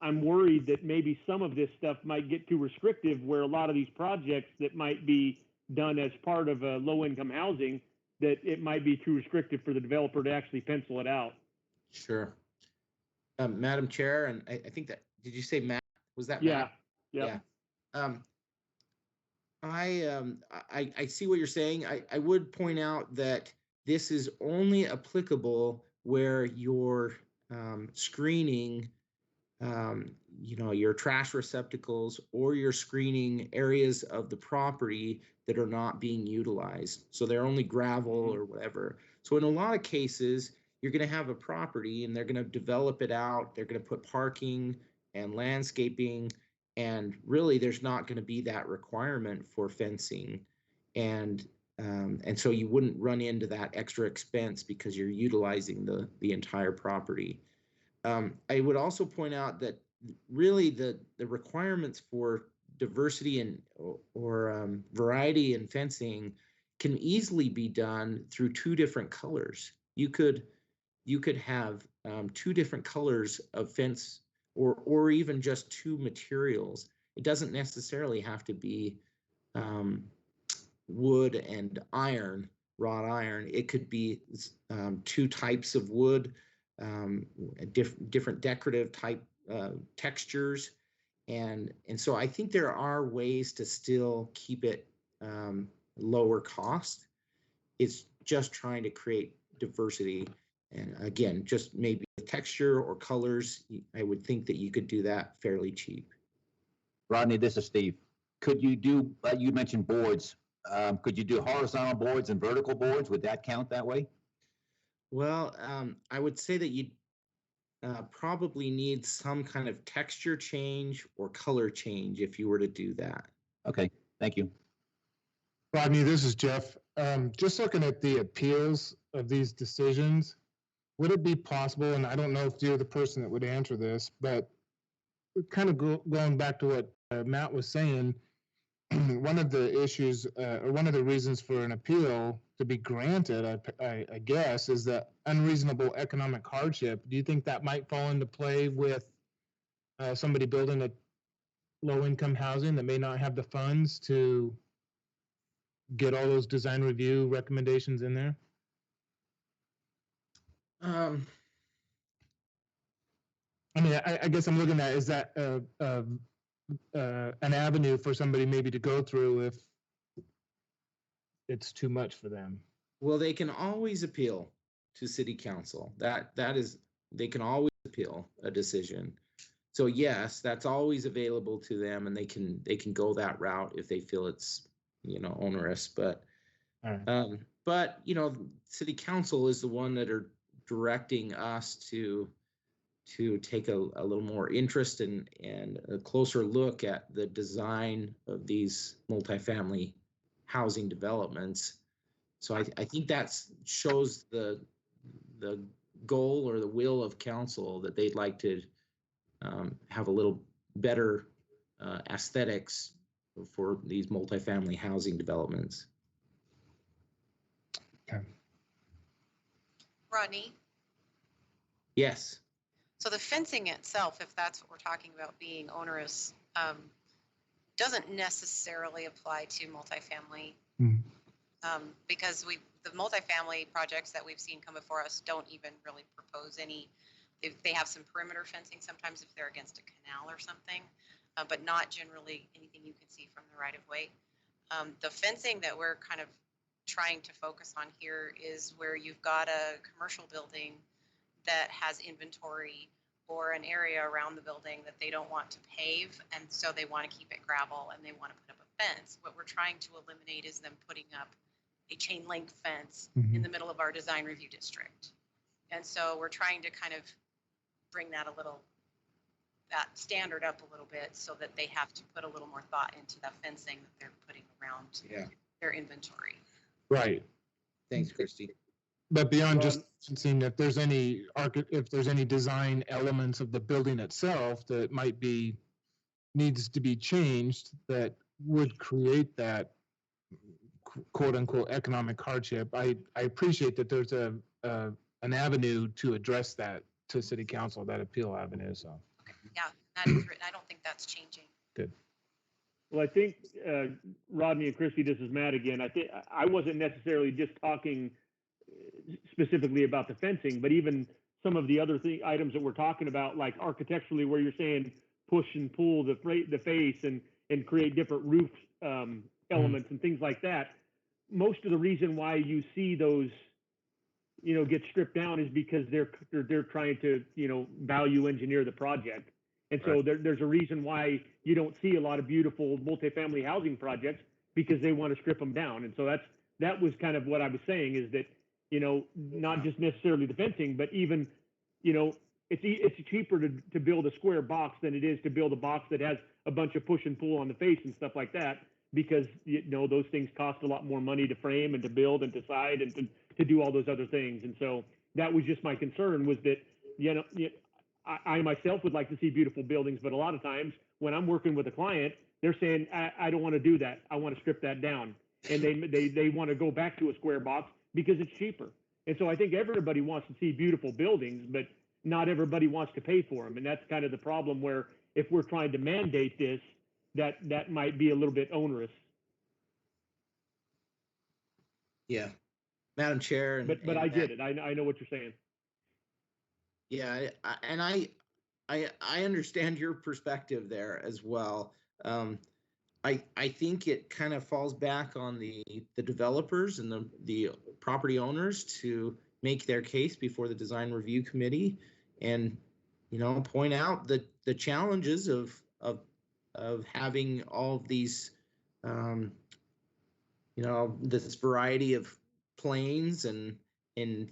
I'm worried that maybe some of this stuff might get too restrictive, where a lot of these projects that might be done as part of a low-income housing, that it might be too restrictive for the developer to actually pencil it out. Sure. Madam Chair, and I think that, did you say Matt? Was that Yeah. Matt? Yeah. I see what you're saying. I would point out that this is only applicable where you're screening your trash receptacles, or you're screening areas of the property that are not being utilized. So they're only gravel or whatever. So in a lot of cases, you're going to have a property and they're going to develop it out. They're going to put parking and landscaping, and really there's not going to be that requirement for fencing. And so you wouldn't run into that extra expense because you're utilizing the entire property. I would also point out that really the requirements for diversity and or variety in fencing can easily be done through 2 different colors. You could have 2 different colors of fence, or even just 2 materials. It doesn't necessarily have to be wood and iron, wrought iron. It could be 2 types of wood, different decorative type textures. And so I think there are ways to still keep it lower cost. It's just trying to create diversity. And again, just maybe texture or colors, I would think that you could do that fairly cheap. Rodney, this is Steve. Could you do, you mentioned boards. Could you do horizontal boards and vertical boards? Would that count that way? Well, I would say that you probably need some kind of texture change or color change if you were to do that. Okay, thank you. Rodney, this is Jeff. Just looking at the appeals of these decisions, would it be possible, and I don't know if you're the person that would answer this, but kind of going back to what Matt was saying, one of the issues, or one of the reasons for an appeal to be granted, I guess, is that unreasonable economic hardship. Do you think that might fall into play with somebody building a low-income housing that may not have the funds to get all those design review recommendations in there? I mean, I guess I'm looking at, is that an avenue for somebody maybe to go through if it's too much for them? Well, they can always appeal to city council. That is, they can always appeal a decision. So yes, that's always available to them, and they can go that route if they feel it's, onerous. But All right. but city council is the one that are directing us to take a little more interest and a closer look at the design of these multifamily housing developments. So I think that shows the goal or the will of council that they'd like to have a little better aesthetics for these multifamily housing developments. Okay. Rodney, Yes. so the fencing itself, if that's what we're talking about being onerous, doesn't necessarily apply to multifamily. Mhm. Because the multifamily projects that we've seen come before us don't even really propose any. They have some perimeter fencing sometimes if they're against a canal or something, but not generally anything you can see from the right of way. The fencing that we're kind of trying to focus on here is where you've got a commercial building that has inventory or an area around the building that they don't want to pave, and so they want to keep it gravel and they want to put up a fence. What we're trying to eliminate is them putting up a chain link fence in the middle of our design review district. And so we're trying to kind of bring that standard up a little bit so that they have to put a little more thought into the fencing that they're putting around their inventory. Right. Thanks, Christy. But beyond just seeing if there's any design elements of the building itself that needs to be changed that would create that quote unquote economic hardship. I appreciate that there's an avenue to address that to city council, that appeal avenue. So. Okay. Yeah, that is written. I don't think that's changing. Good. Well, I think, Rodney and Christy, this is Matt again. I think I wasn't necessarily just talking specifically about the fencing, but even some of the other items that we're talking about, like architecturally, where you're saying push and pull the face and create different roof elements and things like that. Most of the reason why you see those, get stripped down is because they're trying to, value engineer the project. And so there's a reason why you don't see a lot of beautiful multifamily housing projects, because they want to strip them down. And so that was kind of what I was saying, is that, not just necessarily the fencing, but even, it's cheaper to build a square box than it is to build a box that has a bunch of push and pull on the face and stuff like that, because, those things cost a lot more money to frame and to build and to side and to do all those other things. And so that was just my concern, was that, I myself would like to see beautiful buildings, but a lot of times when I'm working with a client, they're saying, I don't want to do that. I want to strip that down. And they want to go back to a square box because it's cheaper. And so I think everybody wants to see beautiful buildings, but not everybody wants to pay for them. And that's kind of the problem, where if we're trying to mandate this, that might be a little bit onerous. Yeah. Madam Chair. But I get it. I know what you're saying. Yeah, I understand your perspective there as well. I think it kind of falls back on the developers and the property owners to make their case before the design review committee, and point out the challenges of having all of these this variety of planes and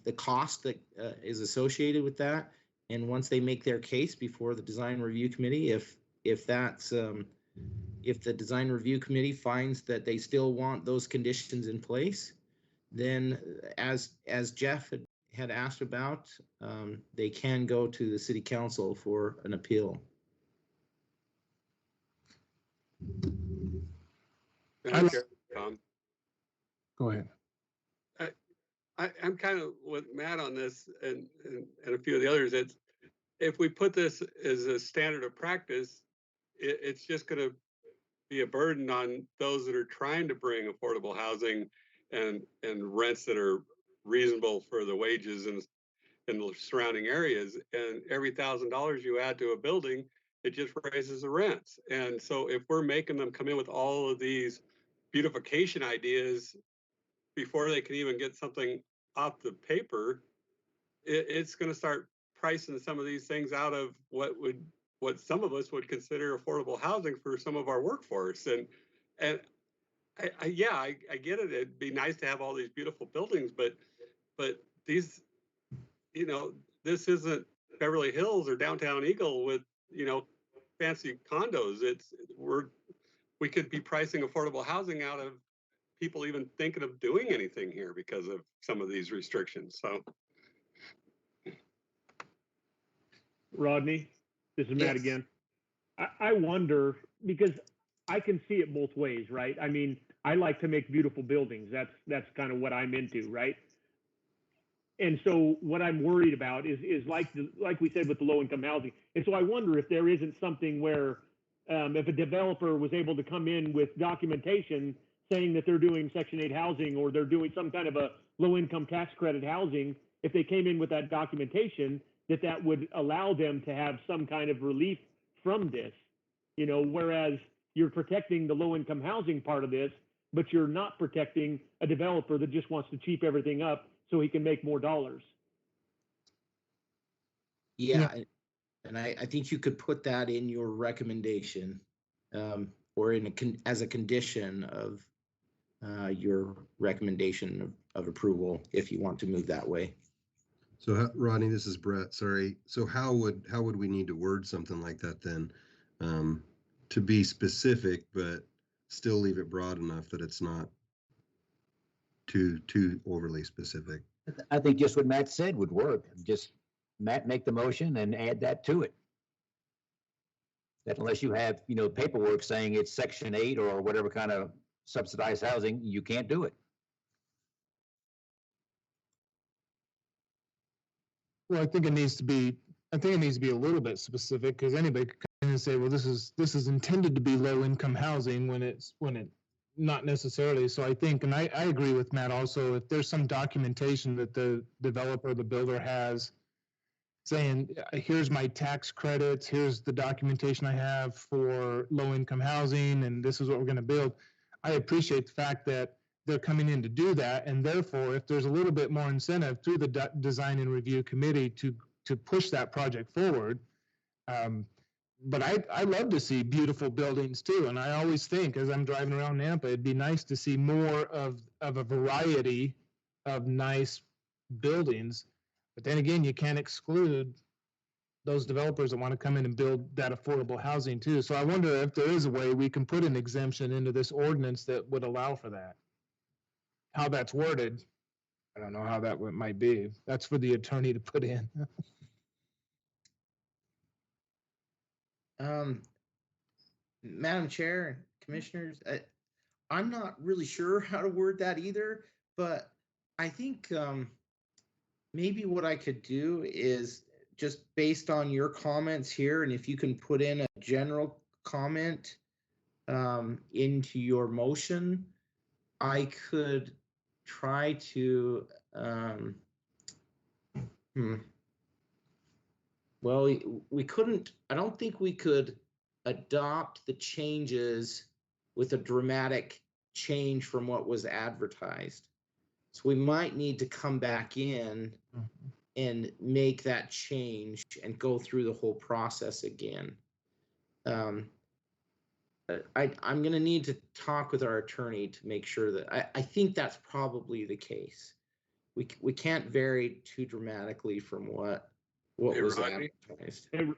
the cost that is associated with that. And once they make their case before the design review committee, if the design review committee finds that they still want those conditions in place, then as Jeff had asked about, they can go to the city council for an appeal. I- Chair, Tom. Go ahead. I'm kind of with Matt on this and a few of the others. It's if we put this as a standard of practice, it's just going to be a burden on those that are trying to bring affordable housing and rents that are reasonable for the wages in the surrounding areas. And every $1,000 you add to a building, it just raises the rents. And so if we're making them come in with all of these beautification ideas before they can even get something off the paper, it's going to start pricing some of these things out of what some of us would consider affordable housing for some of our workforce. And I get it. It'd be nice to have all these beautiful buildings, but these, this isn't Beverly Hills or downtown Eagle with, fancy condos. We could be pricing affordable housing out of people even thinking of doing anything here because of some of these restrictions. So. Rodney, this is Matt Yes. again. I wonder, because I can see it both ways, right? I mean, I like to make beautiful buildings. That's kind of what I'm into, right? And so what I'm worried about is like we said with the low income housing. And so I wonder if there isn't something where if a developer was able to come in with documentation saying that they're doing Section 8 housing or they're doing some kind of a low income tax credit housing, if they came in with that documentation, that would allow them to have some kind of relief from this, whereas you're protecting the low income housing part of this, but you're not protecting a developer that just wants to cheap everything up so he can make more dollars. Yeah, and I think you could put that in your recommendation, or as a condition of your recommendation of approval, if you want to move that way. So Rodney, this is Brett. Sorry. So how would we need to word something like that then, to be specific, but still leave it broad enough that it's not too overly specific? I think just what Matt said would work. Just Matt, make the motion and add that to it. That unless you have, paperwork saying it's Section 8 or whatever kind of subsidized housing, you can't do it. Well, I think it needs to be a little bit specific, because anybody could come in and say, well, this is intended to be low income housing when it not necessarily. So I think, and I agree with Matt also, if there's some documentation that the developer, the builder has saying, here's my tax credits, here's the documentation I have for low income housing, and this is what we're going to build. I appreciate the fact that they're coming in to do that, and therefore, if there's a little bit more incentive through the design and review committee to push that project forward. But I love to see beautiful buildings too, and I always think as I'm driving around Nampa, it'd be nice to see more of a variety of nice buildings. But then again, you can't exclude those developers that want to come in and build that affordable housing too. So I wonder if there is a way we can put an exemption into this ordinance that would allow for that. How that's worded, I don't know how that might be. That's for the attorney to put in. Madam Chair, Commissioners, I'm not really sure how to word that either, but I think maybe what I could do is just based on your comments here, and if you can put in a general comment into your motion, I could try to, well, we couldn't, I don't think we could adopt the changes with a dramatic change from what was advertised. So we might need to come back in and make that change and go through the whole process again. I'm going to need to talk with our attorney to make sure that I think that's probably the case. We can't vary too dramatically from what Hey, was Rodney? advertised. Hey,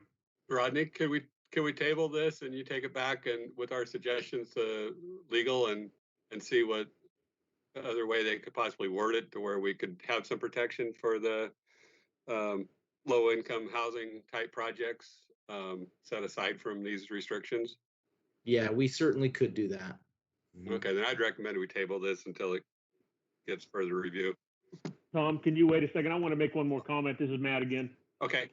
Rodney, can we table this and you take it back and with our suggestions to legal and see what other way they could possibly word it to where we could have some protection for the low income housing type projects set aside from these restrictions? Yeah, we certainly could do that. Okay, then I'd recommend we table this until it gets further review. Tom, can you wait a second? I want to make one more comment. This is Matt again. Okay,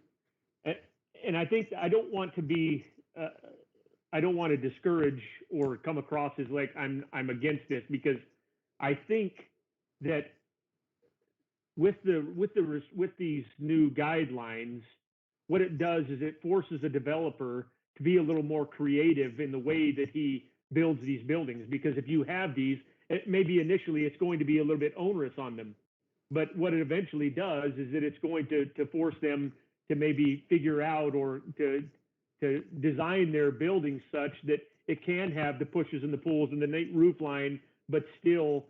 And I think I don't want to be, I don't want to discourage or come across as like I'm against this, because I think that with these new guidelines, what it does is it forces a developer to be a little more creative in the way that he builds these buildings. Because if you have these, maybe initially it's going to be a little bit onerous on them. But what it eventually does is that it's going to force them to maybe figure out or to design their buildings such that it can have the pushes and the pulls and the neat roof line, but still,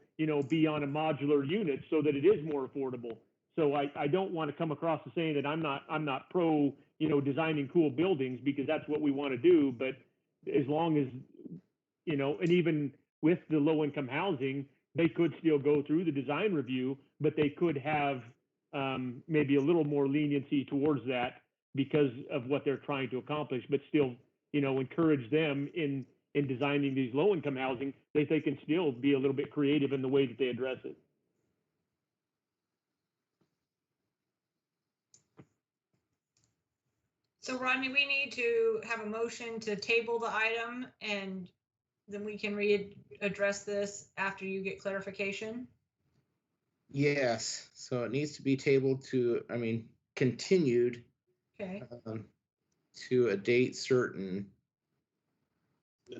be on a modular unit so that it is more affordable. So I don't want to come across as saying that I'm not pro, designing cool buildings, because that's what we want to do. But as long as, and even with the low income housing, they could still go through the design review, but they could have maybe a little more leniency towards that because of what they're trying to accomplish, but still, encourage them in designing these low income housing, they can still be a little bit creative in the way that they address it. So Rodney, we need to have a motion to table the item, and then we can address this after you get clarification. Yes, so it needs to be tabled to, continued Okay. to a date certain.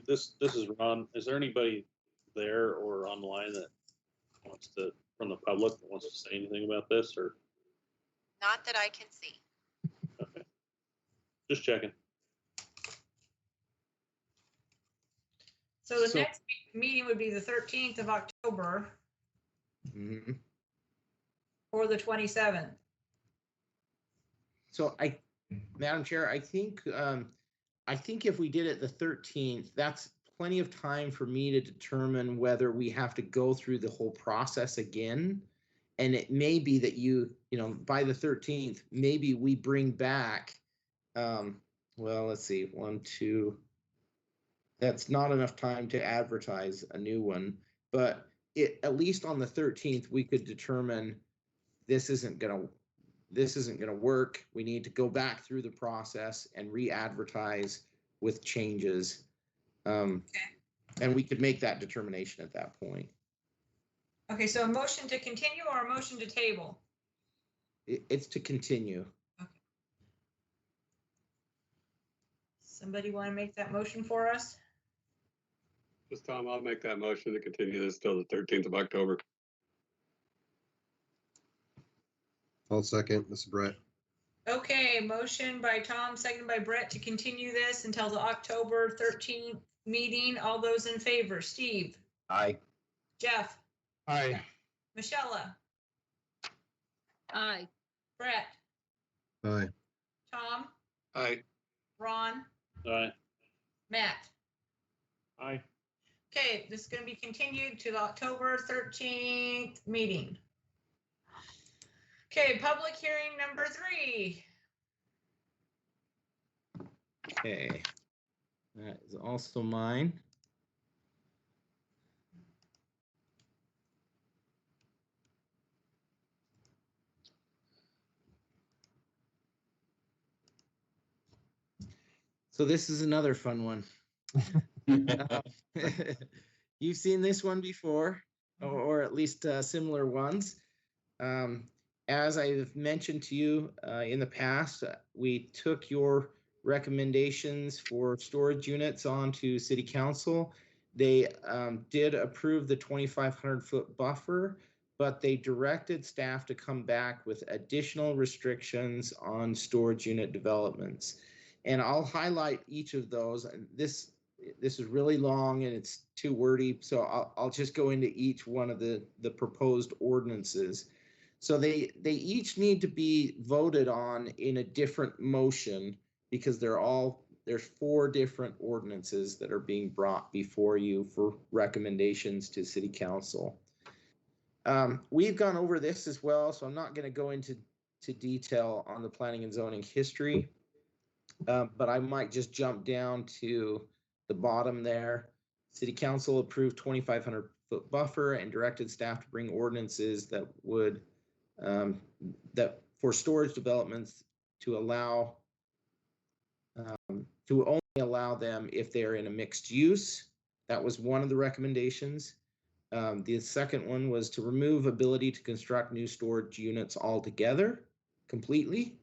This is Ron. Is there anybody there or online that wants to, from the public, that wants to say anything about this, or? Not that I can see. Okay. Just checking. So the next meeting would be the 13th of October Mhm. or the 27th. So Madam Chair, I think if we did it the 13th, that's plenty of time for me to determine whether we have to go through the whole process again. And it may be that by the 13th, maybe we bring back, well, let's see, 1, 2, that's not enough time to advertise a new one, but at least on the 13th, we could determine this isn't gonna work. We need to go back through the process and re-advertise with changes. And we could make that determination at that point. Okay, so a motion to continue or a motion to table? It's to continue. Okay. Somebody want to make that motion for us? just Tom, I'll make that motion to continue this till the 13th of October. I'll second. This is Brett. Okay, motion by Tom, seconded by Brett to continue this until the October 13th meeting. All those in favor, Steve, Aye. Jeff, Aye. Michelle, Aye. Brett, Aye. Tom, Aye. Ron, Aye. Matt. Aye. Okay, this is going to be continued to the October 13th meeting. Okay, public hearing number 3. Okay. That is also mine. So this is another fun one. You've seen this one before, or at least similar ones. As I've mentioned to you in the past, we took your recommendations for storage units onto City Council. They did approve the 2,500-foot buffer, but they directed staff to come back with additional restrictions on storage unit developments. And I'll highlight each of those. This is really long and it's too wordy, so I'll just go into each one of the proposed ordinances. So they each need to be voted on in a different motion because there's 4 different ordinances that are being brought before you for recommendations to City Council. We've gone over this as well, so I'm not going to go into detail on the planning and zoning history, but I might just jump down to the bottom there. City Council approved 2,500 foot buffer and directed staff to bring ordinances that would, that for storage developments to allow, to only allow them if they're in a mixed use. That was one of the recommendations. The second one was to remove ability to construct new storage units altogether, completely.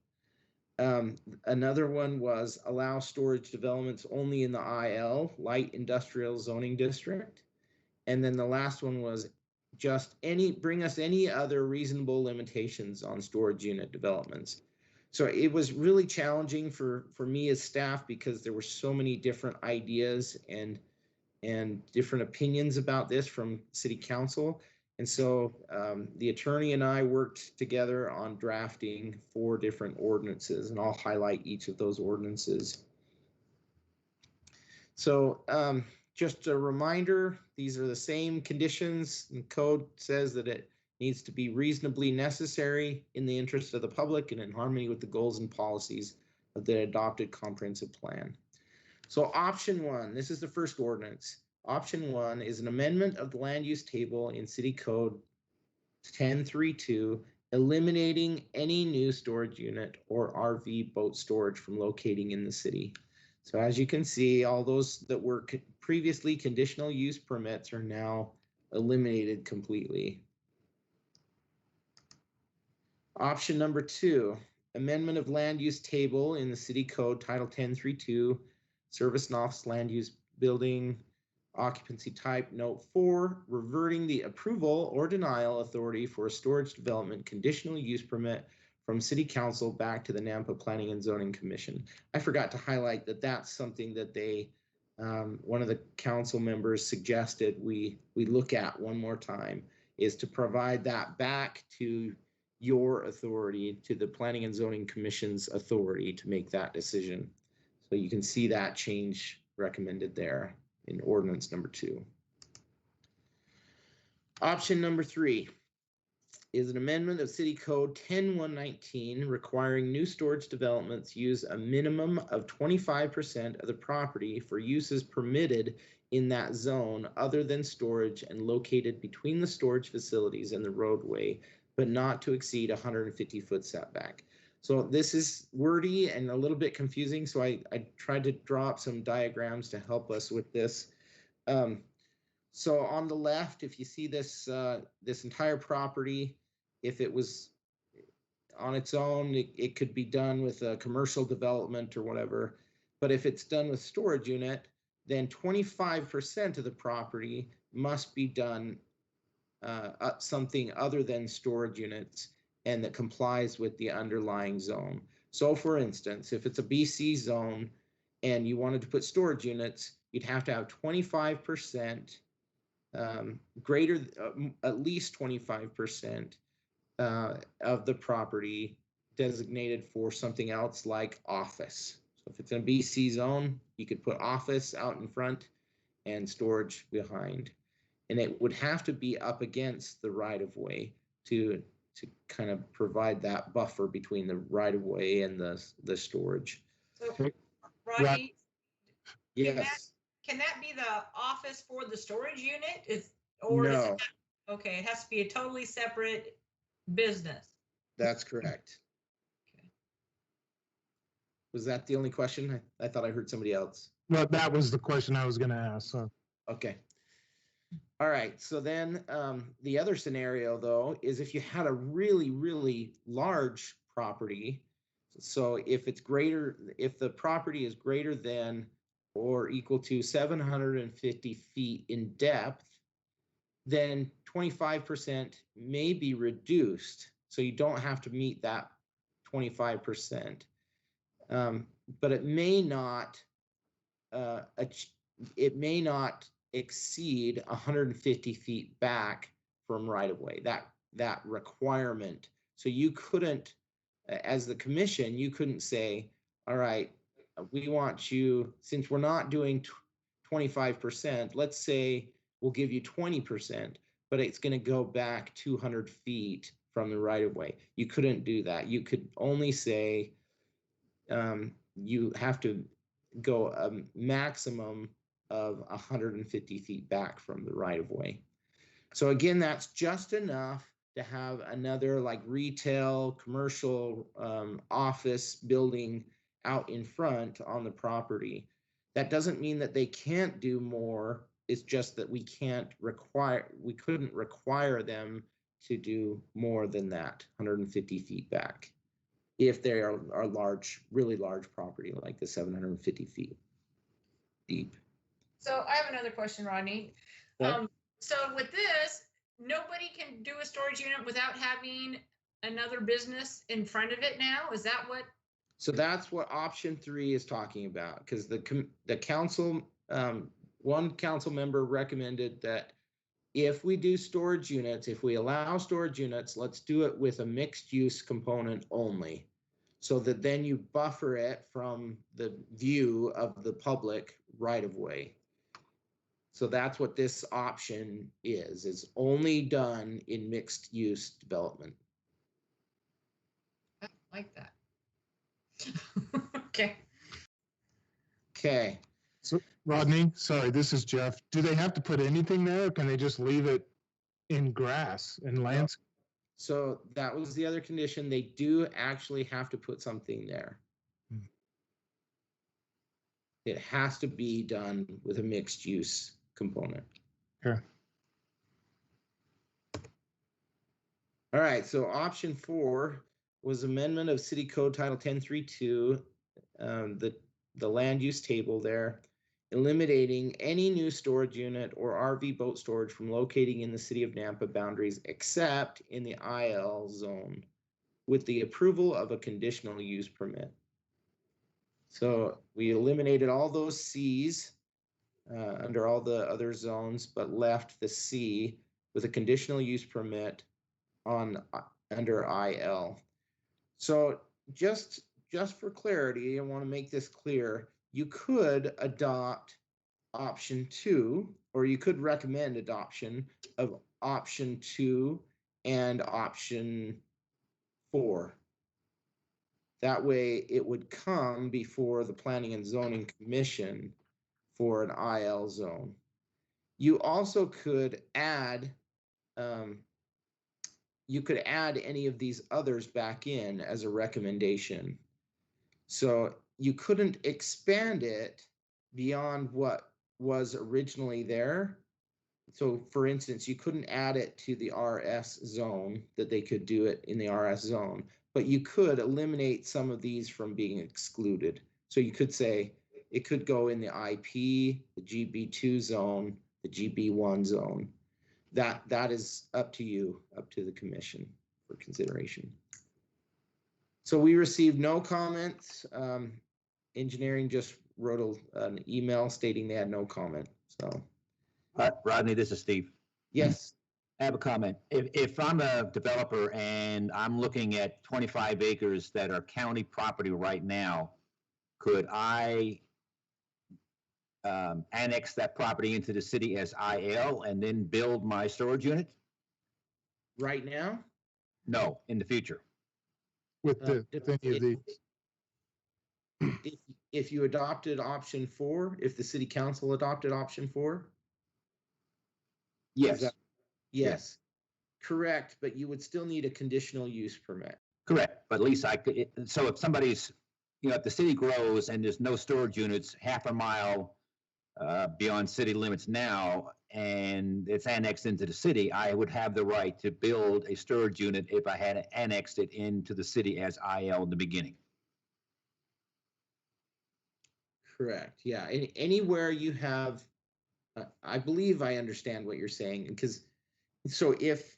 Another one was allow storage developments only in the IL, light industrial zoning district. And then the last one was just bring us any other reasonable limitations on storage unit developments. So it was really challenging for me as staff because there were so many different ideas and different opinions about this from City Council. And so the attorney and I worked together on drafting 4 different ordinances, and I'll highlight each of those ordinances. So just a reminder, these are the same conditions. The code says that it needs to be reasonably necessary in the interest of the public and in harmony with the goals and policies of the adopted comprehensive plan. So option 1, this is the first ordinance. Option 1 is an amendment of the land use table in City Code 1032, eliminating any new storage unit or RV boat storage from locating in the city. So as you can see, all those that were previously conditional use permits are now eliminated completely. Option number 2, amendment of land use table in the City Code Title 1032, Service and Office Land Use Building, Occupancy Type Note 4, reverting the approval or denial authority for a storage development conditional use permit from City Council back to the Nampa Planning and Zoning Commission. I forgot to highlight that that's something that they, one of the council members suggested we look at one more time, is to provide that back to your authority, to the Planning and Zoning Commission's authority to make that decision. So you can see that change recommended there in ordinance number 2. Option number 3 is an amendment of City Code 10119 requiring new storage developments use a minimum of 25% of the property for uses permitted in that zone other than storage and located between the storage facilities and the roadway, but not to exceed 150-foot setback. So this is wordy and a little bit confusing, so I tried to draw up some diagrams to help us with this. So on the left, if you see this, this entire property, if it was on its own, it could be done with a commercial development or whatever. But if it's done with storage unit, then 25% of the property must be done something other than storage units and that complies with the underlying zone. So for instance, if it's a BC zone and you wanted to put storage units, you'd have to have 25% greater, at least 25% of the property designated for something else like office. So if it's in a BC zone, you could put office out in front and storage behind. And it would have to be up against the right of way to kind of provide that buffer between the right of way and the storage. So, Rodney, Yes. can that be the office for the storage unit? Or is No. it, okay, it has to be a totally separate business. That's correct. Okay. Was that the only question? I thought I heard somebody else. Well, that was the question I was gonna ask, so. Okay. All right, so then the other scenario though is if you had a really, really large property. So if it's greater, if the property is greater than or equal to 750 feet in depth, then 25% may be reduced. So you don't have to meet that 25%. But it may not, exceed 150 feet back from right of way, that requirement. So you couldn't, as the commission, you couldn't say, all right, we want you, since we're not doing 25%, let's say we'll give you 20%, but it's going to go back 200 feet from the right of way. You couldn't do that. You could only say you have to go a maximum of 150 feet back from the right of way. So again, that's just enough to have another like retail, commercial, office building out in front on the property. That doesn't mean that they can't do more. It's just that we couldn't require them to do more than that 150 feet back if they are large, really large property like the 750 feet deep. So I have another question, Rodney. Okay. So with this, nobody can do a storage unit without having another business in front of it now? Is that what? So that's what option 3 is talking about, because the council, one council member recommended that if we do storage units, if we allow storage units, let's do it with a mixed use component only. So that then you buffer it from the view of the public right of way. So that's what this option is only done in mixed use development. I like that. Okay. Okay. So Rodney, sorry, this is Jeff. Do they have to put anything there or can they just leave it in grass and landscape? So that was the other condition. They do actually have to put something there. It has to be done with a mixed use component. Okay. All right, so option 4 was amendment of City Code Title 1032, the land use table there, eliminating any new storage unit or RV boat storage from locating in the city of Nampa boundaries except in the IL zone with the approval of a conditional use permit. So we eliminated all those Cs under all the other zones, but left the C with a conditional use permit on under IL. So just for clarity, I want to make this clear. You could adopt option 2, or you could recommend adoption of option 2 and option 4. That way it would come before the Planning and Zoning Commission for an IL zone. You also could add, any of these others back in as a recommendation. So you couldn't expand it beyond what was originally there. So for instance, you couldn't add it to the RS zone, that they could do it in the RS zone, but you could eliminate some of these from being excluded. So you could say it could go in the IP, the GB2 zone, the GB1 zone. That is up to you, up to the commission for consideration. So we received no comments. Engineering just wrote an email stating they had no comment. So, Rodney, this is Steve. yes. I have a comment. If I'm a developer and I'm looking at 25 acres that are county property right now, could I annex that property into the city as IL and then build my storage unit? Right now? No, in the future. With any of these? If you adopted option 4, if the city council adopted option 4? Yes. Yes, correct, but you would still need a conditional use permit. Correct, but at least I could, so if somebody's, if the city grows and there's no storage units half a mile beyond city limits now, and it's annexed into the city, I would have the right to build a storage unit if I had annexed it into the city as IL in the beginning. Correct, yeah, anywhere you have, I believe I understand what you're saying, because, so if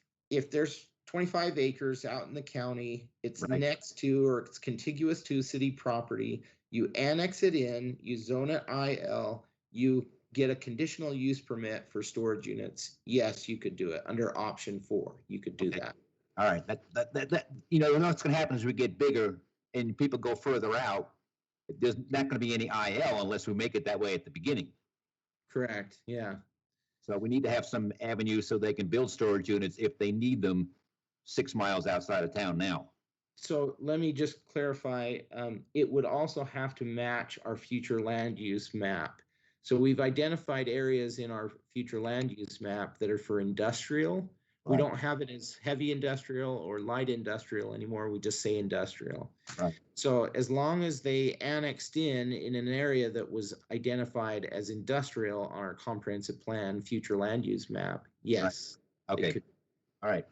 there's 25 acres out in the county, it's Right. next to or it's contiguous to city property, you annex it in, you zone it IL, you get a conditional use permit for storage units, yes, you could do it under option 4. You could do that. All right, that what's going to happen as we get bigger and people go further out, there's not going to be any IL unless we make it that way at the beginning. Correct, yeah. So we need to have some avenue so they can build storage units if they need them 6 miles outside of town now. So let me just clarify, it would also have to match our future land use map. So we've identified areas in our future land use map that are for industrial. We Right. don't have it as heavy industrial or light industrial anymore. We just say industrial. Right. So as long as they annexed in an area that was identified as industrial on our comprehensive plan, future land use map, yes. it Okay, could- all right.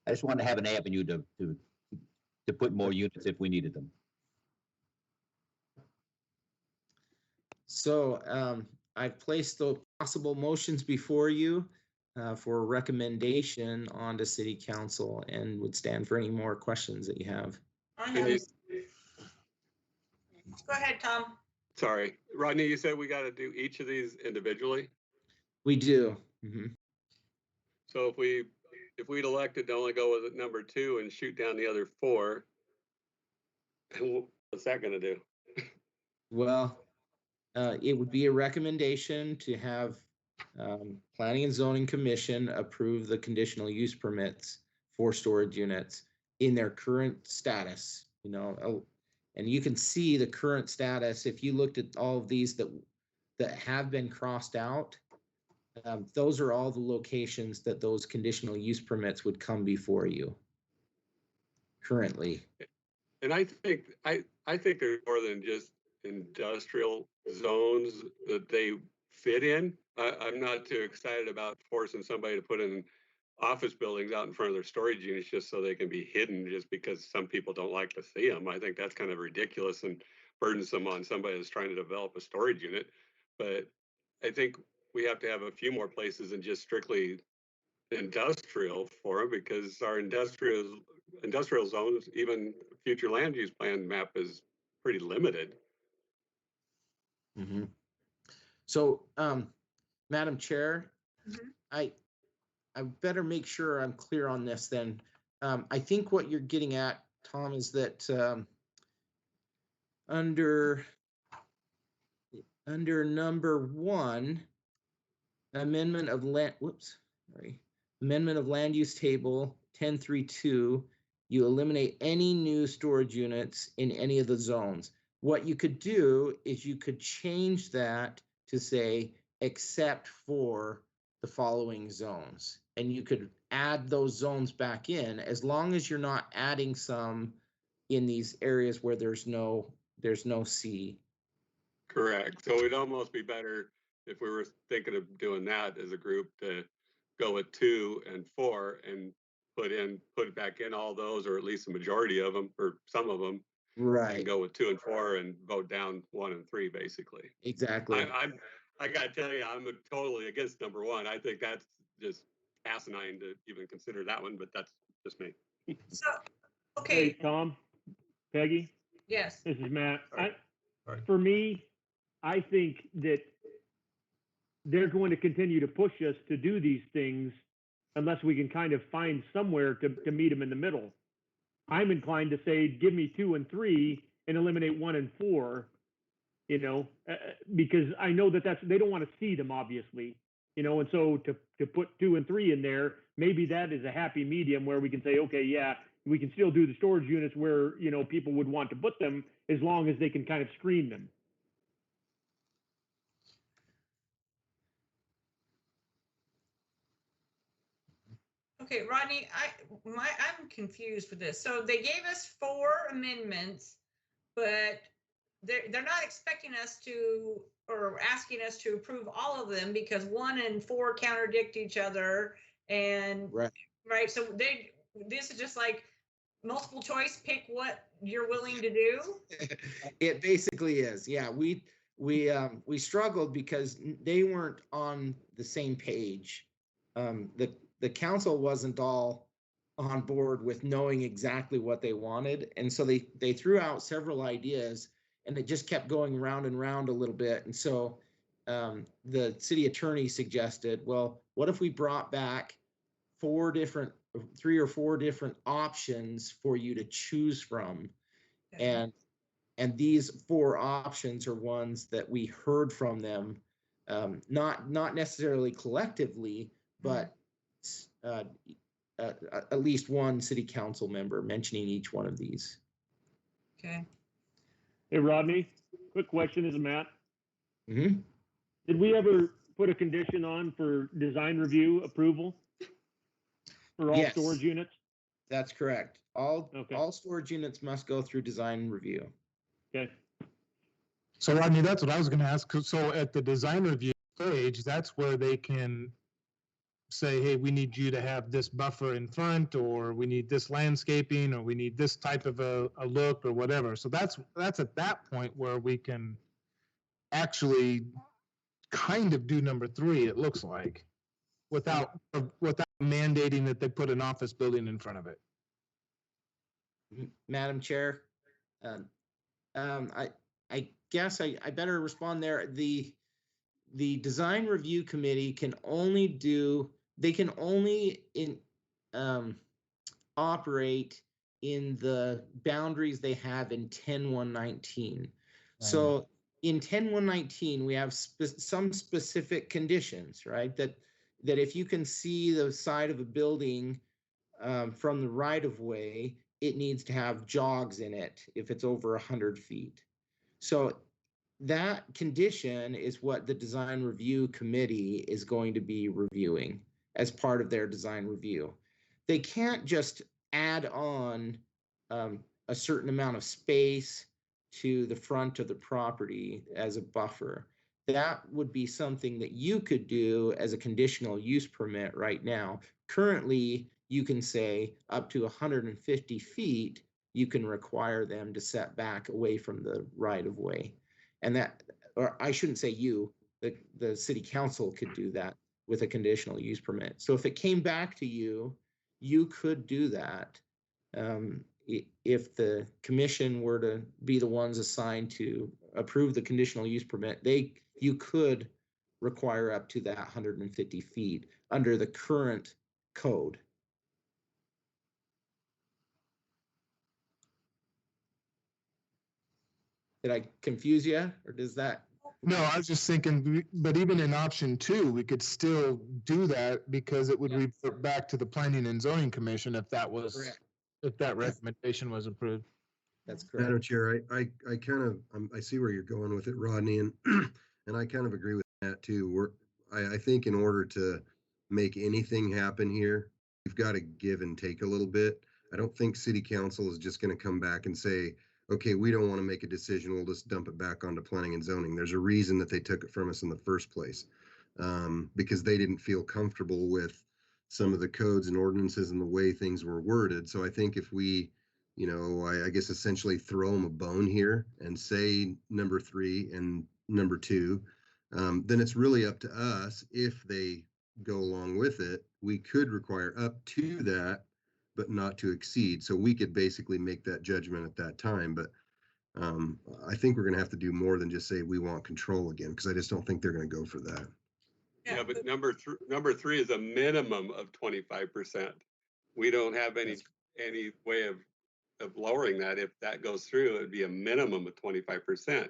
I just wanted to have an avenue to put more units if we needed them. So I've placed the possible motions before you for recommendation onto city council and would stand for any more questions that you have. I Can have, you- go ahead, Tom. Sorry, Rodney, you said we got to do each of these individually. We do. Mhm. So if we'd elected to only go with number 2 and shoot down the other 4, what's that going to do? Well, it would be a recommendation to have Planning and Zoning Commission approve the conditional use permits for storage units in their current status, you know, and you can see the current status. If you looked at all of these that have been crossed out, those are all the locations that those conditional use permits would come before you currently. And I think there's more than just industrial zones that they fit in. I'm not too excited about forcing somebody to put in office buildings out in front of their storage units just so they can be hidden just because some people don't like to see them. I think that's kind of ridiculous and burdensome on somebody that's trying to develop a storage unit. But I think we have to have a few more places than just strictly industrial for them, because our industrial zones, even future land use plan map, is pretty limited. Mhm. So, Madam Chair, Mhm. I better make sure I'm clear on this then. I think what you're getting at, Tom, is that under number 1, amendment of amendment of land use table 1032, you eliminate any new storage units in any of the zones. What you could do is you could change that to say, except for the following zones. And you could add those zones back in, as long as you're not adding some in these areas where there's no C. Correct. So it'd almost be better if we were thinking of doing that as a group to go with 2 and 4 and put back in all those, or at least the majority of them, or some of them, Right. and go with 2 and 4 and vote down 1 and 3, basically. Exactly. I gotta tell you, I'm totally against number 1. I think that's just asinine to even consider that one, but that's just me. So, Hey, okay, Tom, Peggy, yes. this is Matt. Sorry. For me, I think that they're going to continue to push us to do these things unless we can kind of find somewhere to meet them in the middle. I'm inclined to say, give me 2 and 3 and eliminate 1 and 4, you know, because I know that they don't want to see them, obviously, you know, and so to put 2 and 3 in there, maybe that is a happy medium where we can say, okay, yeah, we can still do the storage units where, you know, people would want to put them as long as they can kind of screen them. Okay, Rodney, I'm confused with this. So they gave us 4 amendments, but they're not expecting us to, or asking us to approve all of them, because 1 and 4 contradict each other. And right, so this is just like multiple choice, pick what you're willing to do. It basically is. Yeah, we struggled because they weren't on the same page. The council wasn't all on board with knowing exactly what they wanted, and so they threw out several ideas, and it just kept going round and round a little bit. And so the city attorney suggested, well, what if we brought back 3 or 4 different options for you to choose from? And these 4 options are ones that we heard from them, not necessarily collectively, but at least one city council member mentioning each one of these. Okay. Hey, Rodney, quick question is Matt. Mhm. Did we ever put a condition on for design review approval for all Yes. storage units? That's correct. All Okay. storage units must go through design review. Okay. So Rodney, that's what I was gonna ask. So at the design review stage, that's where they can say, hey, we need you to have this buffer in front, or we need this landscaping, or we need this type of a look or whatever. So that's at that point where we can actually kind of do number 3, it looks like, without mandating that they put an office building in front of it. Madam Chair, I guess I better respond there. The design review committee can only operate in the boundaries they have in 10.119. So in 10.119, we have some specific conditions, right? That if you can see the side of a building from the right of way, it needs to have jogs in it if it's over 100 feet. So that condition is what the design review committee is going to be reviewing as part of their design review. They can't just add on a certain amount of space to the front of the property as a buffer. That would be something that you could do as a conditional use permit right now. Currently, you can say up to 150 feet, you can require them to set back away from the right of way. And that, or I shouldn't say you, the city council could do that with a conditional use permit. So if it came back to you, you could do that. If the commission were to be the ones assigned to approve the conditional use permit, you could require up to that 150 feet under the current code. Did I confuse you, or does that? No, I was just thinking, but even in option 2, we could still do that because it would revert back to the planning and zoning commission if that was, Correct. if that recommendation was approved. That's correct. Madam Chair, I kind of, I see where you're going with it, Rodney, and and I kind of agree with that too. I think in order to make anything happen here, we've got to give and take a little bit. I don't think city council is just going to come back and say, okay, we don't want to make a decision, we'll just dump it back onto planning and zoning. There's a reason that they took it from us in the first place, because they didn't feel comfortable with some of the codes and ordinances and the way things were worded. So I think if we, I guess essentially throw them a bone here and say number 3 and number 2, then it's really up to us. If they go along with it, we could require up to that, but not to exceed. So we could basically make that judgment at that time. But I think we're going to have to do more than just say we want control again, because I just don't think they're going to go for that. Yeah, but number 3 is a minimum of 25%. We don't have any way of lowering that. If that goes through, it'd be a minimum of 25%.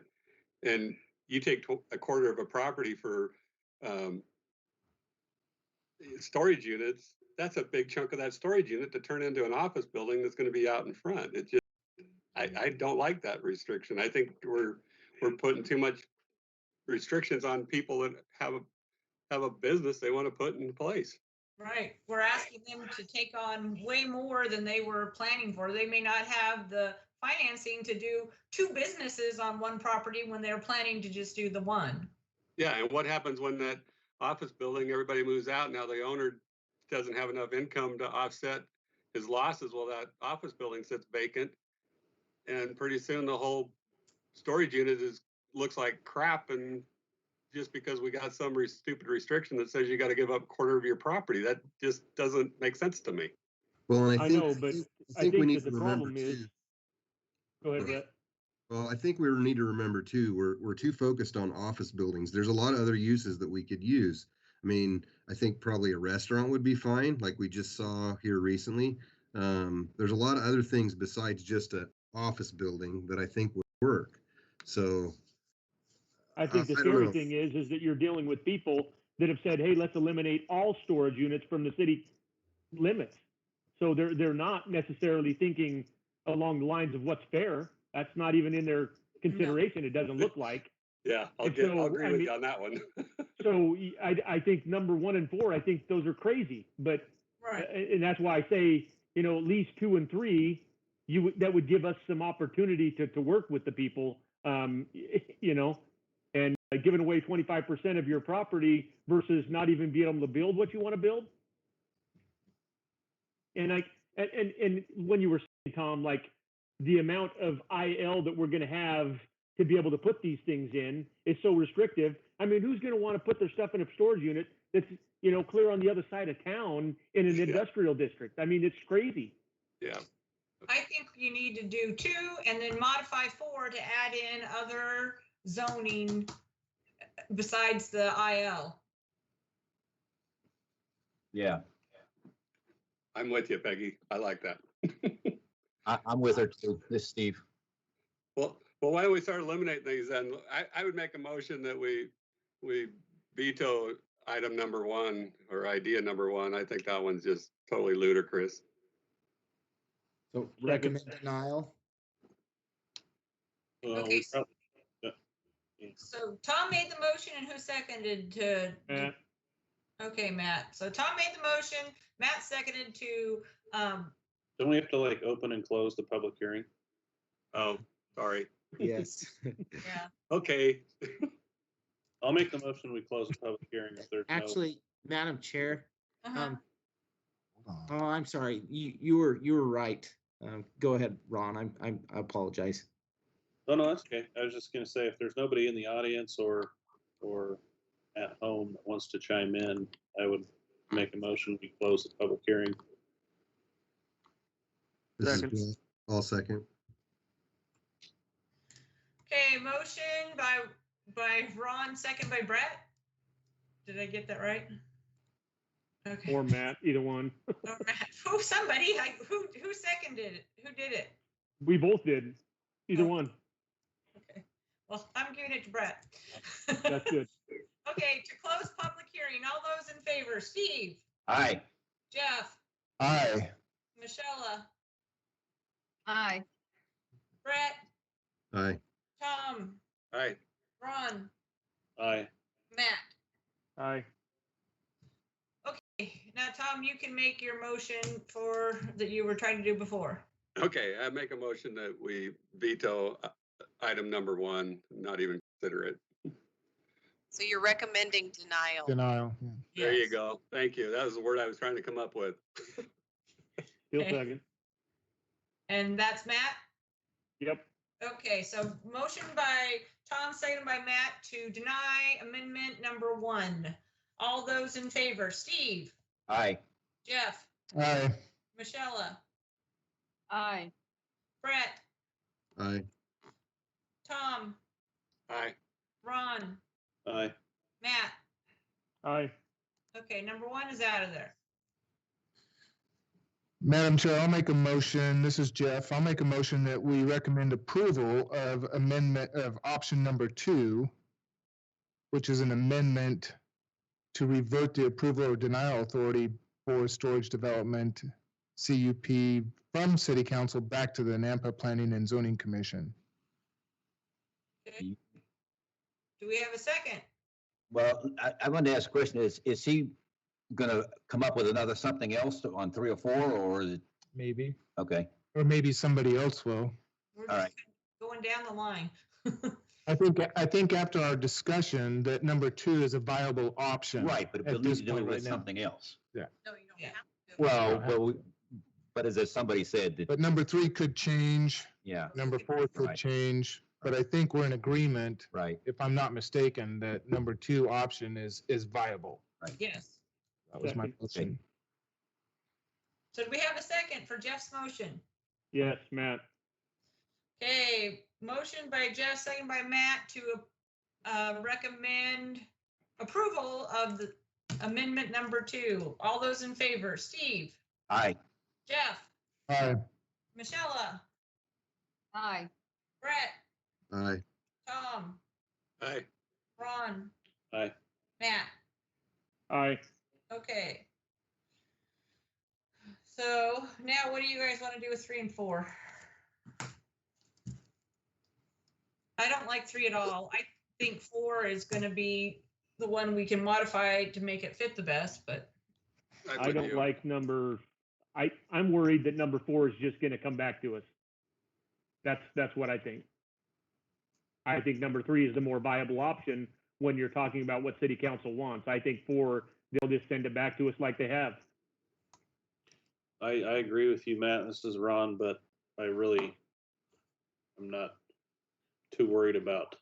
And you take a quarter of a property for storage units, that's a big chunk of that storage unit to turn into an office building that's going to be out in front. It just, I don't like that restriction. I think we're putting too much restrictions on people that have a business they want to put in place. Right. We're asking them to take on way more than they were planning for. They may not have the financing to do 2 businesses on one property when they're planning to just do the one. Yeah, and what happens when that office building, everybody moves out, now the owner doesn't have enough income to offset his losses? Well, that office building sits vacant, and pretty soon the whole storage unit looks like crap, and just because we got some stupid restriction that says you got to give up a quarter of your property, that just doesn't make sense to me. Well, and I know, but I think we need that to the remember problem is, too. go ahead, Brett. Well, I think we need to remember too, we're too focused on office buildings. There's a lot of other uses that we could use. I mean, I think probably a restaurant would be fine, like we just saw here recently. There's a lot of other things besides just an office building that I think would work. So I think the I don't scary know. thing is that you're dealing with people that have said, hey, let's eliminate all storage units from the city limits. So they're not necessarily thinking along the lines of what's fair. That's not even in their consideration, it doesn't look like. Yeah, I'll And I'll so, agree I with mean- you on that one. So I think number 1 and 4, I think those are crazy, but, Right. and that's why I say, you know, at least 2 and 3, that would give us some opportunity to work with the people, you know, and giving away 25% of your property versus not even being able to build what you want to build. And and when you were saying, Tom, like the amount of IL that we're going to have to be able to put these things in is so restrictive. I mean, who's going to want to put their stuff in a storage unit that's, you know, clear on the other side of town in an Yeah. industrial district? I mean, it's crazy. Yeah, I think you need to do 2 and then modify 4 to add in other zoning besides the IL. Yeah, I'm with you, Peggy. I like that. I'm with her too. This is Steve. Well, why don't we start eliminating things then? I would make a motion that we veto item number 1 or idea number 1. I think that one's just totally ludicrous. So recommend denial. Well, Okay, we prob- So Tom made the motion and who seconded to? Matt? Okay, Matt. So Tom made the motion, Matt seconded to, Don't we have to like open and close the public hearing? Oh, sorry. Yes. yeah. Okay. I'll make the motion, we close the public hearing if there's no. Actually, Madam Chair, Uh-huh. Hold on. oh, I'm sorry. You were right. Go ahead, Ron. I apologize. Oh, no, that's okay. I was just gonna say, if there's nobody in the audience or at home that wants to chime in, I would make a motion, we close the public hearing. This is Second. Jeff. I'll second. Okay, motion by Ron, second by Brett. Did I get that right? Okay. Or Matt, either one. Or Matt. Oh, somebody, who seconded it? Who did it? We both did. Either Oh. one. Okay, well, I'm giving it to Brett. That's good. Okay, to close public hearing, all those in favor, Steve, Aye. Jeff, Aye. Michelle, Aye. Brett, Aye. Tom, All right. Ron, Aye. Matt. Aye. Okay, now Tom, you can make your motion for, that you were trying to do before. Okay, I make a motion that we veto item number 1, not even consider it. So you're recommending denial. Denial. Yeah. There you Yes. go. Thank you. That was the word I was trying to come up with. Still Okay. second. And that's Matt? Yep. Okay, so motion by Tom, second by Matt to deny amendment number 1. All those in favor, Steve, Aye. Jeff, Aye. Michelle, Aye. Brett, Aye. Tom, Aye. Ron, Aye. Matt. Aye. Okay, number 1 is out of there. Madam Chair, I'll make a motion. This is Jeff. I'll make a motion that we recommend approval of amendment of option number 2, which is an amendment to revert the approval or denial authority for storage development, CUP, from City Council back to the Nampa Planning and Zoning Commission. Okay. Do we have a second? Well, I wanted to ask a question. Is he gonna come up with another something else on 3 or 4, or is it, Maybe. okay, Or maybe somebody else will. We're all right. just going down the line. I think after our discussion that number 2 is a viable option. Right, but at it needs this to do point with right now. something else. No, you don't Yeah. have to. Well, but as somebody said, that, But number 3 could change, yeah, number 4 could Right. change, but I think we're in agreement, right. if I'm not mistaken, that number 2 option is viable. Yes. That was my Second. motion. So do we have a second for Jeff's motion? Yes, Matt. Okay, motion by Jeff, second by Matt to recommend approval of the amendment number 2. All those in favor, Steve, Aye. Jeff, Aye. Michelle, Aye. Brett, Aye. Tom, Aye. Ron, Aye. Matt. Aye. Okay. So now what do you guys want to do with 3 and 4? I don't like 3 at all. I think 4 is gonna be the one we can modify to make it fit the best, but I don't like I'm worried that number 4 is just gonna come back to us. That's what I think. I think number 3 is the more viable option when you're talking about what city council wants. I think 4, they'll just send it back to us like they have. I agree with you, Matt. This is Ron, but I'm not too worried about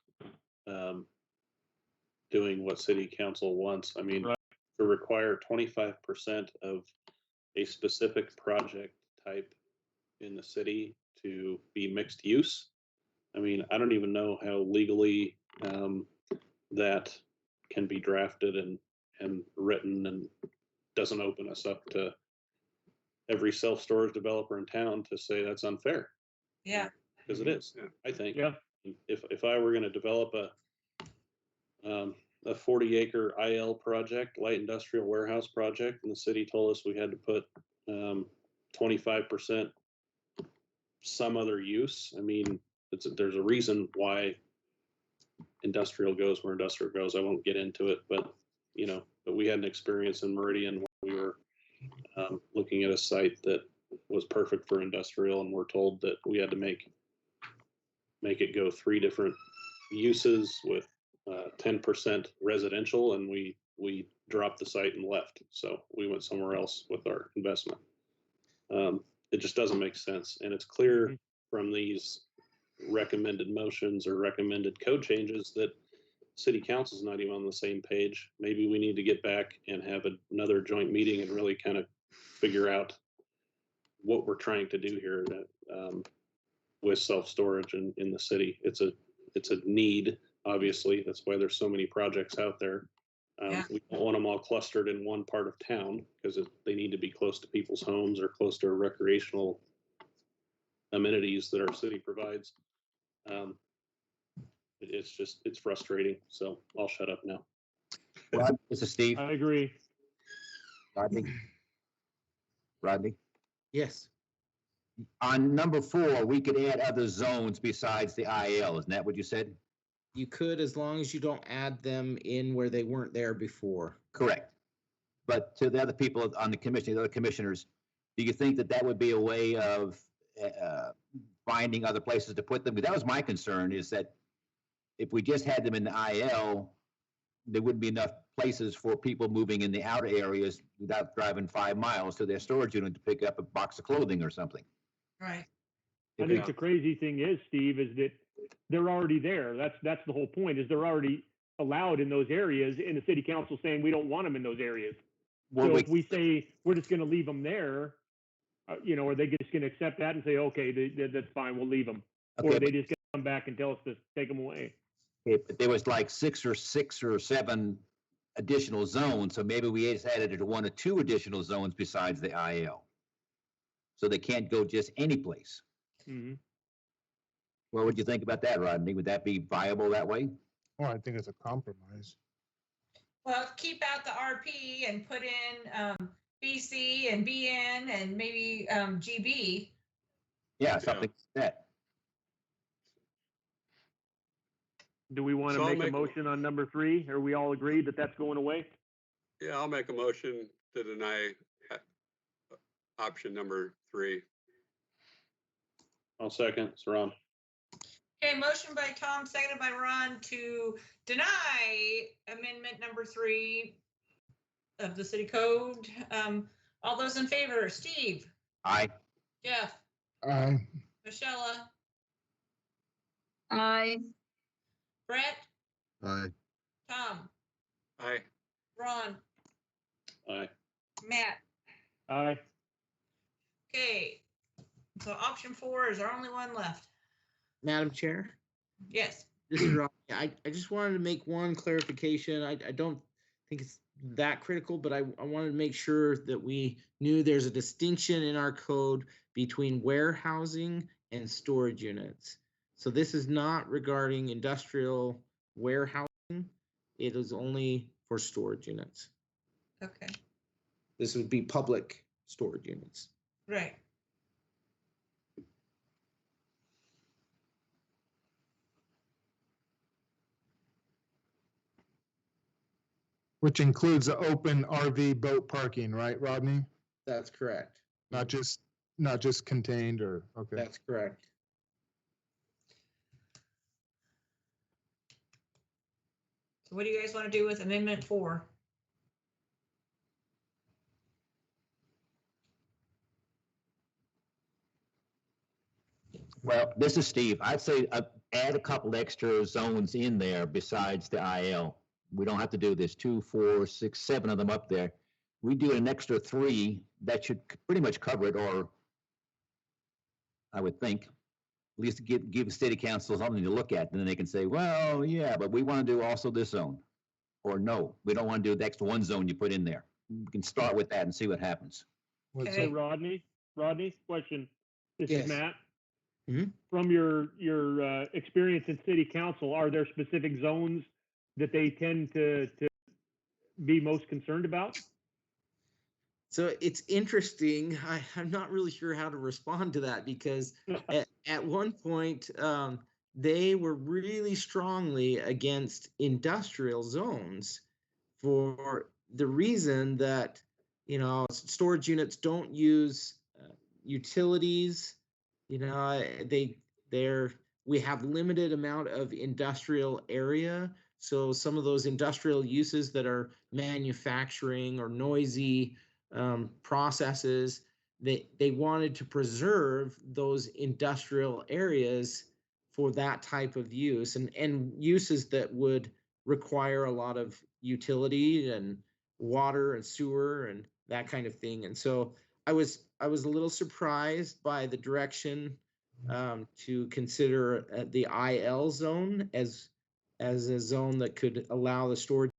doing what city council wants. I mean, Right. to require 25% of a specific project type in the city to be mixed use. I mean, I don't even know how legally that can be drafted and written, and doesn't open us up to every self-storage developer in town to say that's unfair, yeah. because it is, I think. Yeah. If I were going to develop a 40-acre IL project, light industrial warehouse project, and the city told us we had to put 25% some other use. I mean, there's a reason why industrial goes where industrial goes. I won't get into it, but but we had an experience in Meridian where we were looking at a site that was perfect for industrial, and we're told that we had to make it go 3 different uses with 10% residential, and we dropped the site and left. So we went somewhere else with our investment. It just doesn't make sense, and it's clear from these recommended motions or recommended code changes that city council's not even on the same page. Maybe we need to get back and have another joint meeting and really kind of figure out what we're trying to do here with self-storage in the city. It's a need, obviously. That's why there's so many projects out there. We don't want them all clustered in one part of town, because they need to be close to people's homes or close to recreational amenities that our city provides. It's frustrating. So I'll shut up now. Rod, this is Steve. I agree. Rodney? Yes. On number 4, we could add other zones besides the IL. Isn't that what you said? You could, as long as you don't add them in where they weren't there before. Correct. But to the other people on the commission, the other commissioners, do you think that would be a way of finding other places to put them? Because that was my concern, is that if we just had them in the IL, there wouldn't be enough places for people moving in the outer areas without driving 5 miles to their storage unit to pick up a box of clothing or something. Right. I think the crazy thing is, Steve, is that they're already there. That's the whole point, is they're already allowed in those areas, and the city council saying we don't want them in those areas. Well, so if we say we're just going to leave them there, are they just going to accept that and say, okay, that's fine, we'll leave them? Okay, or are they just going to come back and tell us to take them away? But there was like 6 or 7 additional zones, so maybe we just added it to 1 or 2 additional zones besides the IL. So they can't go just any place. Mm-hmm. What would you think about that, Rodney? Would that be viable that way? Well, I think it's a compromise. Well, keep out the RP and put in BC and BN and maybe GB. Yeah, something like that. Do we want to So I'll make a make a- motion on number 3? Are we all agreed that that's going away? Yeah, I'll make a motion to deny option number 3. I'll second. It's Ron. Okay, motion by Tom, seconded by Ron to deny amendment number 3 of the city code. All those in favor, Steve, Aye. Jeff, Aye. Michelle, Aye. Brett, Aye. Tom, Aye. Ron, Aye. Matt. Aye. Okay, so option 4 is our only one left. Madam Chair? Yes. This is Rob. I just wanted to make one clarification. I don't think it's that critical, but I wanted to make sure that we knew there's a distinction in our code between warehousing and storage units. So this is not regarding industrial warehousing. It is only for storage units. Okay, This would be public storage units. right. Which includes the open RV boat parking, right, Rodney? That's correct. Not just contained or, okay. That's correct. So what do you guys want to do with Amendment 4? Well, this is Steve. I'd say add a couple extra zones in there besides the IL. We don't have to do this 2, 4, 6, 7 of them up there. We do an extra 3, that should pretty much cover it, or I would think, at least give city council something to look at, and then they can say, well, yeah, but we want to do also this zone. Or no, we don't want to do the extra 1 zone you put in there. We can start with that and see what happens. What's Hey, Okay. Rodney, question. This Yes. is Matt. Mhm. From your experience in city council, are there specific zones that they tend to be most concerned about? So it's interesting. I'm not really sure how to respond to that because at one point they were really strongly against industrial zones for the reason that, you know, storage units don't use utilities. You know, we have limited amount of industrial area. So some of those industrial uses that are manufacturing or noisy processes, they wanted to preserve those industrial areas for that type of use and uses that would require a lot of utility and water and sewer and that kind of thing. And so I was a little surprised by the direction to consider the IL zone as a zone that could allow the storage.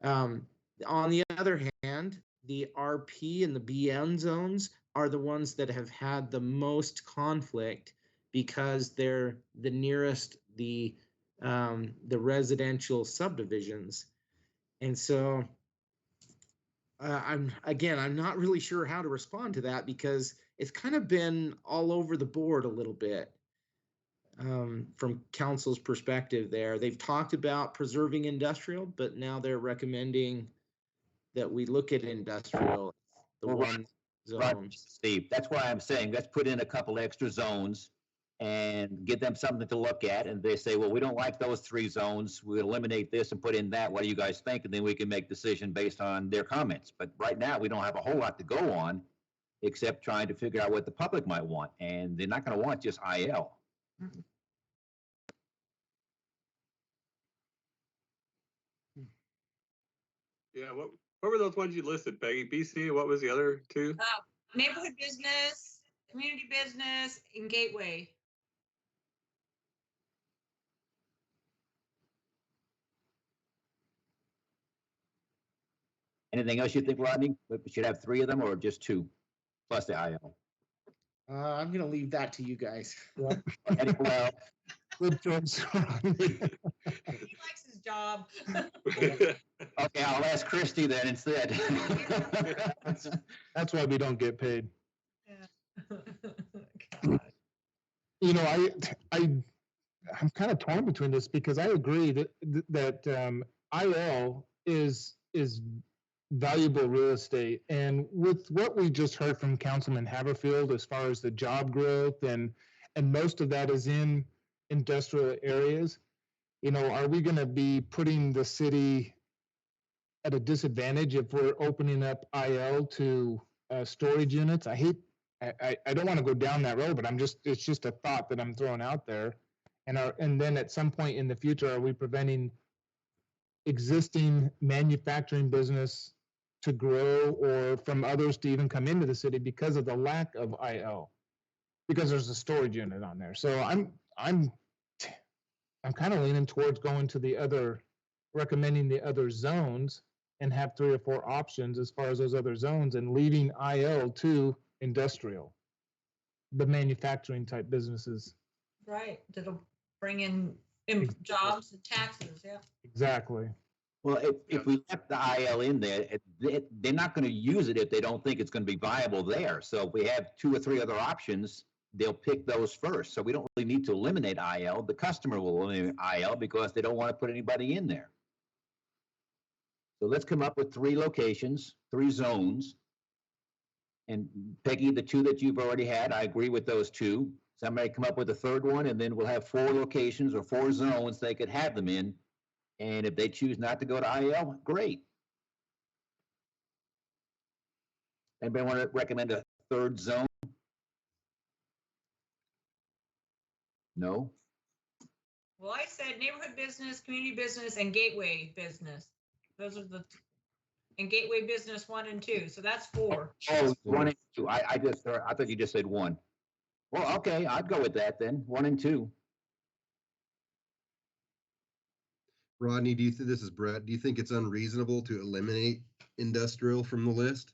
On the other hand, the RP and the BN zones are the ones that have had the most conflict because they're the nearest the residential subdivisions. And so I'm not really sure how to respond to that because it's kind of been all over the board a little bit from council's perspective there. They've talked about preserving industrial, but now they're recommending that we look at industrial, the Well, one Right, zone. Steve, that's why I'm saying, let's put in a couple extra zones and give them something to look at, and they say, well, we don't like those 3 zones, we'll eliminate this and put in that, what do you guys think? And then we can make decision based on their comments. But right now, we don't have a whole lot to go on, except trying to figure out what the public might want, and they're not gonna want just IL. Yeah, what were those ones you listed, Peggy? BC, what was the other 2? Neighborhood business, community business, and gateway. Anything else you think, Rodney? We should have 3 of them, or just 2, plus the IL? I'm gonna leave that to you guys. Any- Well, Good choice, Rodney. He likes his job. okay, I'll ask Christie then instead. That's why we don't get paid. God. You know, I'm kind of torn between this because I agree that IL is valuable real estate. And with what we just heard from Councilman Haverfield, as far as the job growth and most of that is in industrial areas, you know, are we going to be putting the city at a disadvantage if we're opening up IL to storage units? I don't want to go down that road, but it's just a thought that I'm throwing out there. And then at some point in the future, are we preventing existing manufacturing business to grow or from others to even come into the city because of the lack of IL? Because there's a storage unit on there. So I'm kind of leaning towards going to recommending the other zones and have 3 or 4 options as far as those other zones and leaving IL to industrial, the manufacturing type businesses. Right, that'll bring in jobs and taxes, yeah. Exactly. Well, if we left the IL in there, they're not going to use it if they don't think it's going to be viable there. So if we have 2 or 3 other options, they'll pick those first. So we don't really need to eliminate IL. The customer will eliminate IL because they don't want to put anybody in there. So let's come up with 3 locations, 3 zones. And Peggy, the 2 that you've already had, I agree with those 2. Somebody come up with a 3rd one, and then we'll have 4 locations or 4 zones they could have them in. And if they choose not to go to IL, great. Anybody want to recommend a 3rd zone? No? Well, I said neighborhood business, community business, and gateway business. Those are and gateway business 1 and 2. So that's 4. Oh, 1 and 2. I thought you just said 1. Well, okay, I'd go with that then, 1 and 2. Rodney, this is Brett, do you think it's unreasonable to eliminate industrial from the list?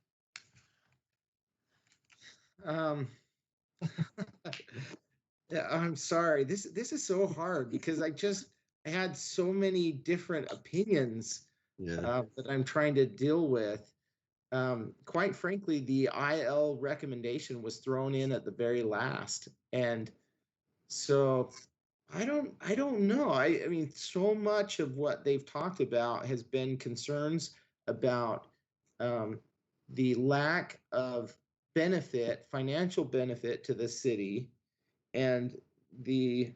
Yeah, I'm sorry. This is so hard because I had so many different opinions that I'm trying to deal with. Quite frankly, the IL recommendation was thrown in at the very last, and so I don't know. I mean, so much of what they've talked about has been concerns about the lack of benefit, financial benefit to the city, and the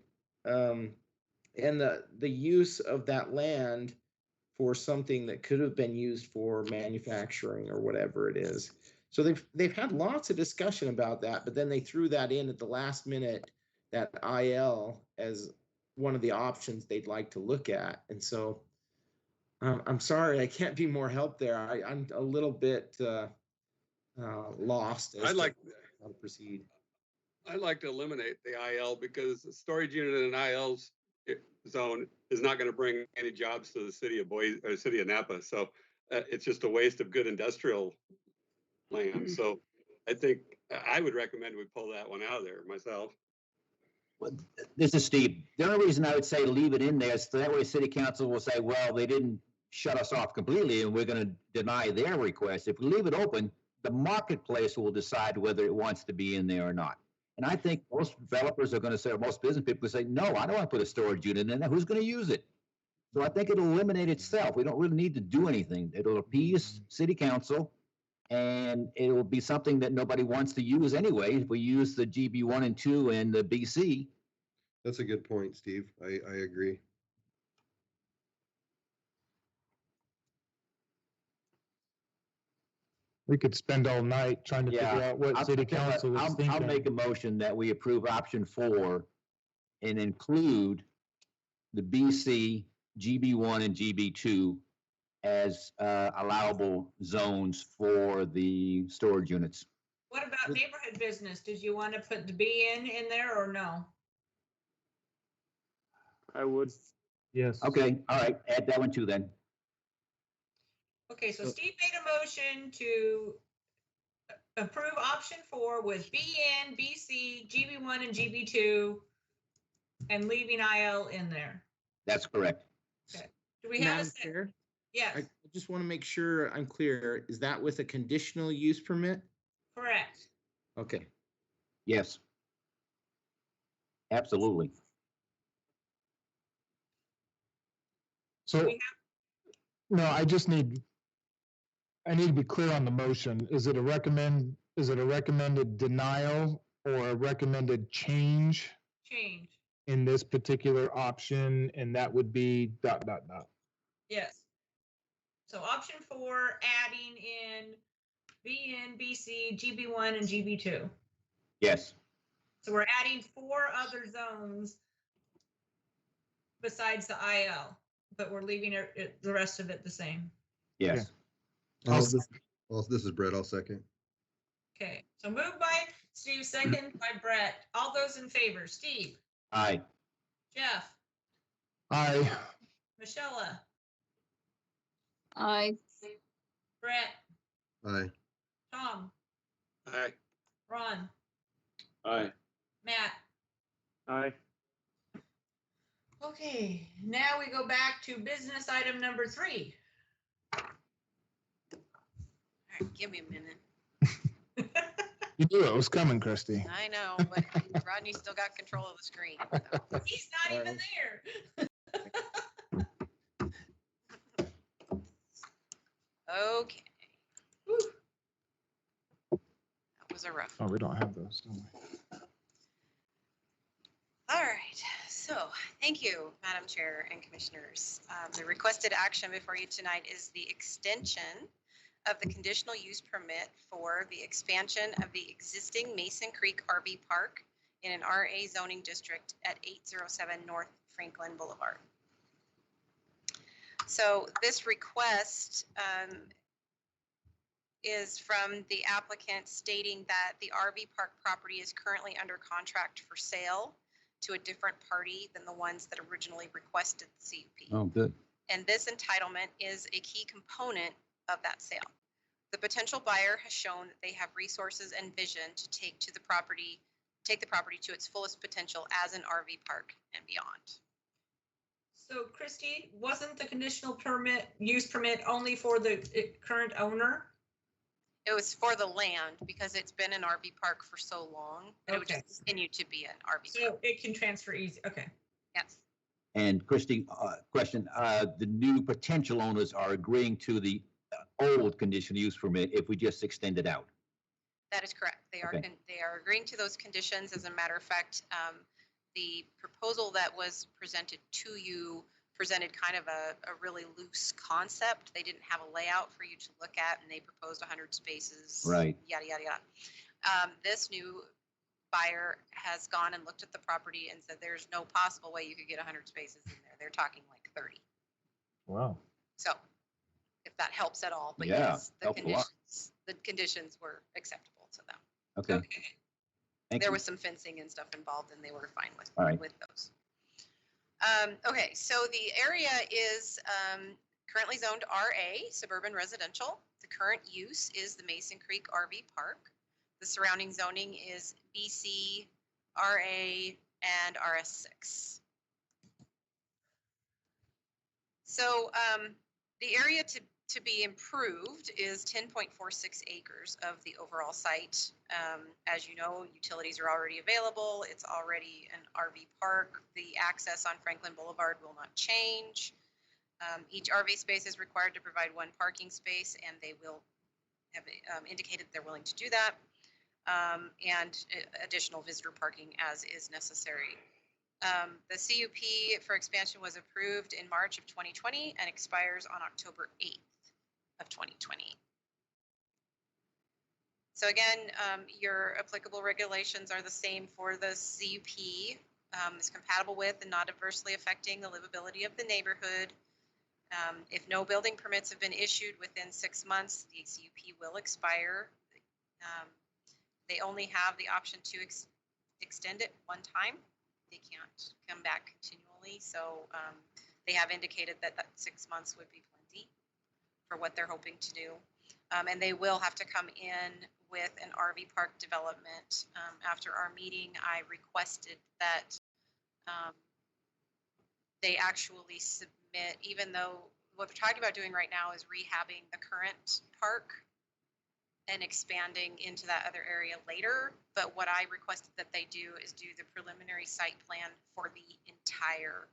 use of that land for something that could have been used for manufacturing or whatever it is. So they've had lots of discussion about that, but then they threw that in at the last minute, that IL, as one of the options they'd like to look at. And so I'm sorry, I can't be more help there. I'm a little bit lost as to how to proceed. I'd like to eliminate the IL because the storage unit in an IL's zone is not going to bring any jobs to the city of Boise or city of Napa. So it's just a waste of good industrial land. So I think I would recommend we pull that one out of there myself. Well, this is Steve. The only reason I would say leave it in there is that way city council will say, well, they didn't shut us off completely and we're going to deny their request. If we leave it open, the marketplace will decide whether it wants to be in there or not. And I think most developers are going to say, or most business people say, no, I don't want to put a storage unit in there. Who's going to use it? So I think it'll eliminate itself. We don't really need to do anything. It'll appease city council, and it will be something that nobody wants to use anyway. If we use the GB 1 and 2 and the BC. That's a good point, Steve. I agree. We could spend all night trying to figure out what city council is thinking. I'll make a motion that we approve option 4 and include the BC, GB1 and GB2 as allowable zones for the storage units. What about neighborhood business? Did you want to put the B in there or no? I would. Yes. Okay, all right, add that one too then. Okay, so Steve made a motion to approve option 4 with BN, BC, GB1 and GB2 and leaving IL in there. That's correct. Okay. Do we have Madam Chair? Yes, I just want to make sure I'm clear. Is that with a conditional use permit? correct. Okay. Yes. Absolutely. So, We no, I need to be clear on the motion. Is it a recommended denial or a recommended change Change. in this particular option? And that would be ... Yes. So option 4, adding in BN, BC, GB1 and GB2. Yes. So we're adding 4 other zones besides the IL, but we're leaving the rest of it the same. Yes. This is Brett. I'll second. Okay, so moved by Steve, second by Brett. All those in favor, Steve, Aye. Jeff, Aye. Michelle, Aye. Brett, Aye. Tom, Aye. Ron, Aye. Matt. Aye. Okay, now we go back to business item number 3. All right, give me a minute. You knew it was coming, Christie. I know, but Rodney still got control of the screen. So. He's not even there. Okay. Whew. That was a rough Oh, one. we don't have those, don't we? All right, so thank you, Madam Chair and Commissioners. The requested action before you tonight is the extension of the conditional use permit for the expansion of the existing Mason Creek RV Park in an RA zoning district at 807 North Franklin Boulevard. So this request is from the applicant stating that the RV park property is currently under contract for sale to a different party than the ones that originally requested the CUP. Oh, good. And this entitlement is a key component of that sale. The potential buyer has shown that they have resources and vision to take the property to its fullest potential as an RV park and beyond. So Christy, wasn't the conditional use permit only for the current owner? It was for the land because it's been an RV park for so long. And it would Okay. just continue to be an RV So park. it can transfer easy, okay. Yes. And Christie, question, the new potential owners are agreeing to the old conditional use permit if we just extend it out. That is correct. They are, Okay. they are agreeing to those conditions. As a matter of fact, the proposal that was presented to you presented kind of a really loose concept. They didn't have a layout for you to look at, and they proposed 100 spaces. Right. Yada, yada, yada. This new buyer has gone and looked at the property and said there's no possible way you could get 100 spaces in there. They're talking like 30. Wow. So if that helps at all, but Yeah, yes, helps a lot. the conditions were acceptable to them. Okay. Okay. Thank There you. was some fencing and stuff involved, and they were fine with, All right. with those. Okay, so the area is currently zoned RA, suburban residential. The current use is the Mason Creek RV Park. The surrounding zoning is BC, RA, and RS6. So the area to be improved is 10.46 acres of the overall site. As you know, utilities are already available. It's already an RV park. The access on Franklin Boulevard will not change. Each RV space is required to provide one parking space, and they will have indicated they're willing to do that, and additional visitor parking as is necessary. The CUP for expansion was approved in March of 2020 and expires on October 8th of 2020. So again, your applicable regulations are the same for the CUP. It's compatible with and not adversely affecting the livability of the neighborhood. If no building permits have been issued within 6 months, the CUP will expire. They only have the option to extend it one time. They can't come back continually. So they have indicated that 6 months would be plenty for what they're hoping to do. And they will have to come in with an RV park development. After our meeting, I requested that they actually submit, even though what we're talking about doing right now is rehabbing the current park and expanding into that other area later. But what I requested that they do is do the preliminary site plan for the entire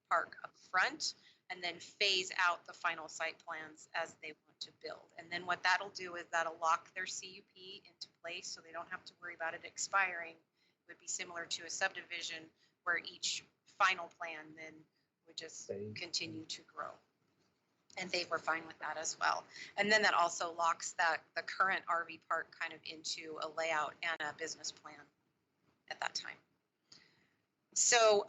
park up front, and then phase out the final site plans as they want to build. And then what that'll do is that'll lock their CUP into place so they don't have to worry about it expiring. It would be similar to a subdivision where each final plan then would just continue to grow. And they were fine with that as well. And then that also locks the current RV park kind of into a layout and a business plan at that time. So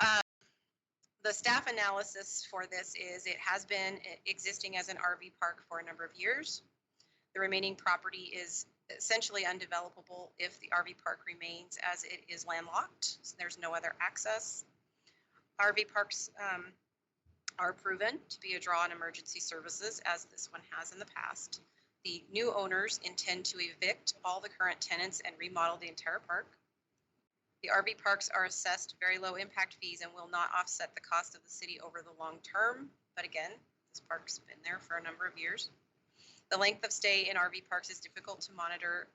the staff analysis for this is it has been existing as an RV park for a number of years. The remaining property is essentially undevelopable if the RV park remains as it is landlocked. So there's no other access. RV parks are proven to be a draw on emergency services, as this one has in the past. The new owners intend to evict all the current tenants and remodel the entire park. The RV parks are assessed very low impact fees and will not offset the cost of the city over the long term. But again, this park's been there for a number of years. The length of stay in RV parks is difficult to monitor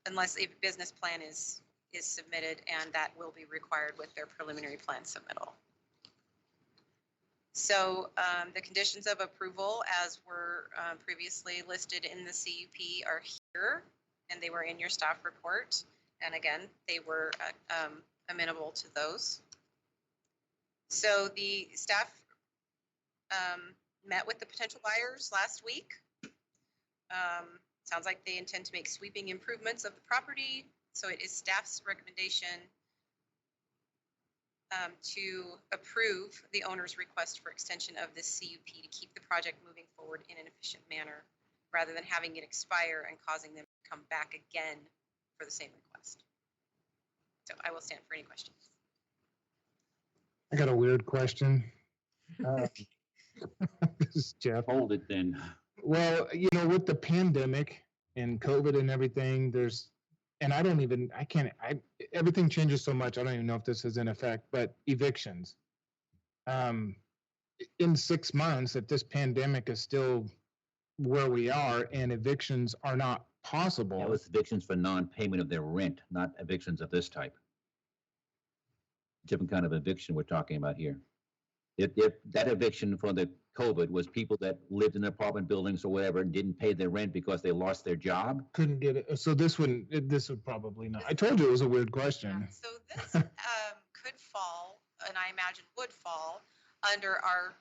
unless a business plan is submitted, and that will be required with their preliminary plan submittal. So the conditions of approval, as were previously listed in the CUP, are here, and they were in your staff report. And again, they were amenable to those. So the staff met with the potential buyers last week. Sounds like they intend to make sweeping improvements of the property. So it is staff's recommendation to approve the owner's request for extension of this CUP to keep the project moving forward in an efficient manner, rather than having it expire and causing them to come back again for the same request. So I will stand for any questions. I got a weird question. This is Jeff. Hold it then. Well, you know, with the pandemic and COVID and everything, everything changes so much. I don't even know if this is in effect, but evictions. In 6 months, if this pandemic is still where we are and evictions are not possible. That was evictions for non-payment of their rent, not evictions of this type. Different kind of eviction we're talking about here. If that eviction for the COVID was people that lived in apartment buildings or whatever and didn't pay their rent because they lost their job. Couldn't get it. So this would probably not. I told you it was a weird question. So this could fall, and I imagine would fall, under our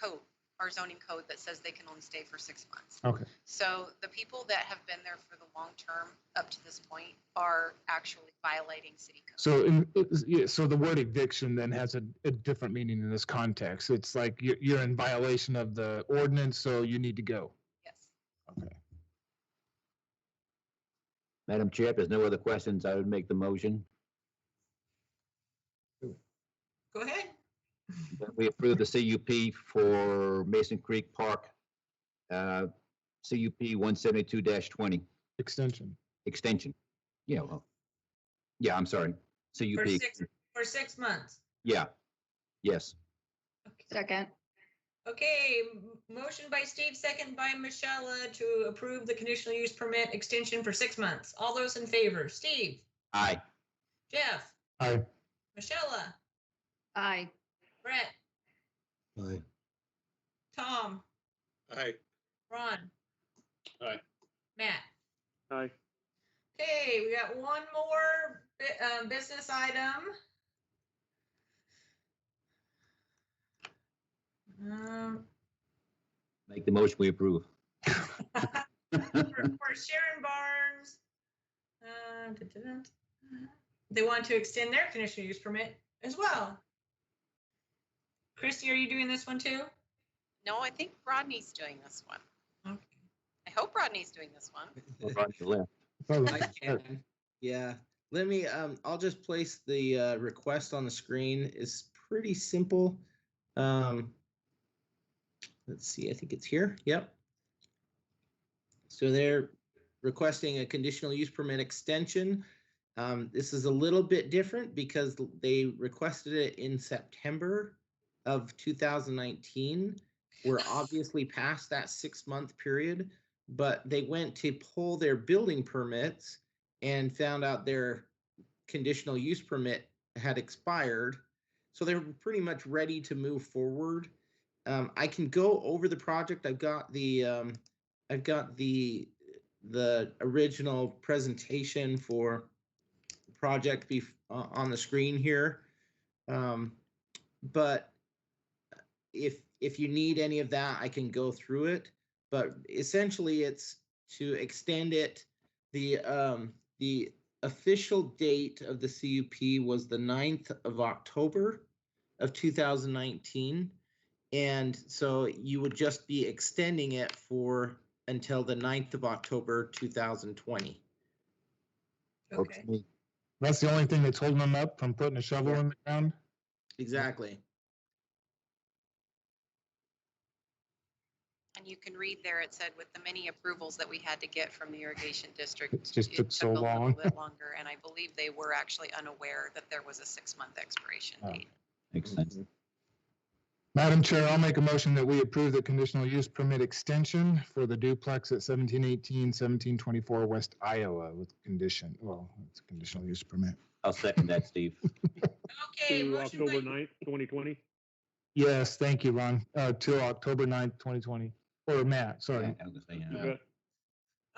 code, our zoning code that says they can only stay for 6 months. Okay. So the people that have been there for the long term up to this point are actually violating city code. So, so the word eviction then has a different meaning in this context. It's like you're in violation of the ordinance, so you need to go. Yes. Okay. Madam Chair, if there's no other questions, I would make the motion Go ahead. that we approve the CUP for Mason Creek Park, CUP 172-20 Extension. extension. Yeah, well, yeah, I'm sorry. CUP. For 6 months. Yeah, yes. Second. Okay, motion by Steve, second by Michelle to approve the conditional use permit extension for 6 months. All those in favor, Steve, Aye. Jeff, Aye. Michelle, Aye. Brett, Aye. Tom, Aye. Ron. Aye. Matt. Aye. Okay, we got one more business item. Make the motion, we approve. For Sharon Barnes. They want to extend their conditional use permit as well. Christy, are you doing this one too? No, I think Rodney's doing this one. Okay. I hope Rodney's doing this one. Right to left. I can. Yeah. Let me, I'll just place the request on the screen. It's pretty simple. Let's see, I think it's here. Yep. So they're requesting a conditional use permit extension. This is a little bit different because they requested it in September of 2019. We're obviously past that 6-month period, but they went to pull their building permits and found out their conditional use permit had expired. So they're pretty much ready to move forward. I can go over the project. I've got the original presentation for the project on the screen here. But if you need any of that, I can go through it. But essentially, it's to extend it. The official date of the CUP was the 9th of October of 2019. And so you would just be extending it for until the 9th of October, 2020. Works for me. That's the only thing that's holding them up from putting a shovel in the ground? Exactly. And you can read there, it said with the many approvals that we had to get from the irrigation district. It just took so a little long. bit longer, and I believe they were actually unaware that there was a 6-month expiration date. Makes sense. Madam Chair, I'll make a motion that we approve the conditional use permit extension for the duplex at 1718, 1724 West Iowa with condition, well, it's a conditional use permit. I'll second that, Steve. Okay, To motion October by, 9th, 2020. Yes, thank you, Ron, till October 9th, 2020, or Matt, sorry. Yeah, I was gonna say, yeah. Okay.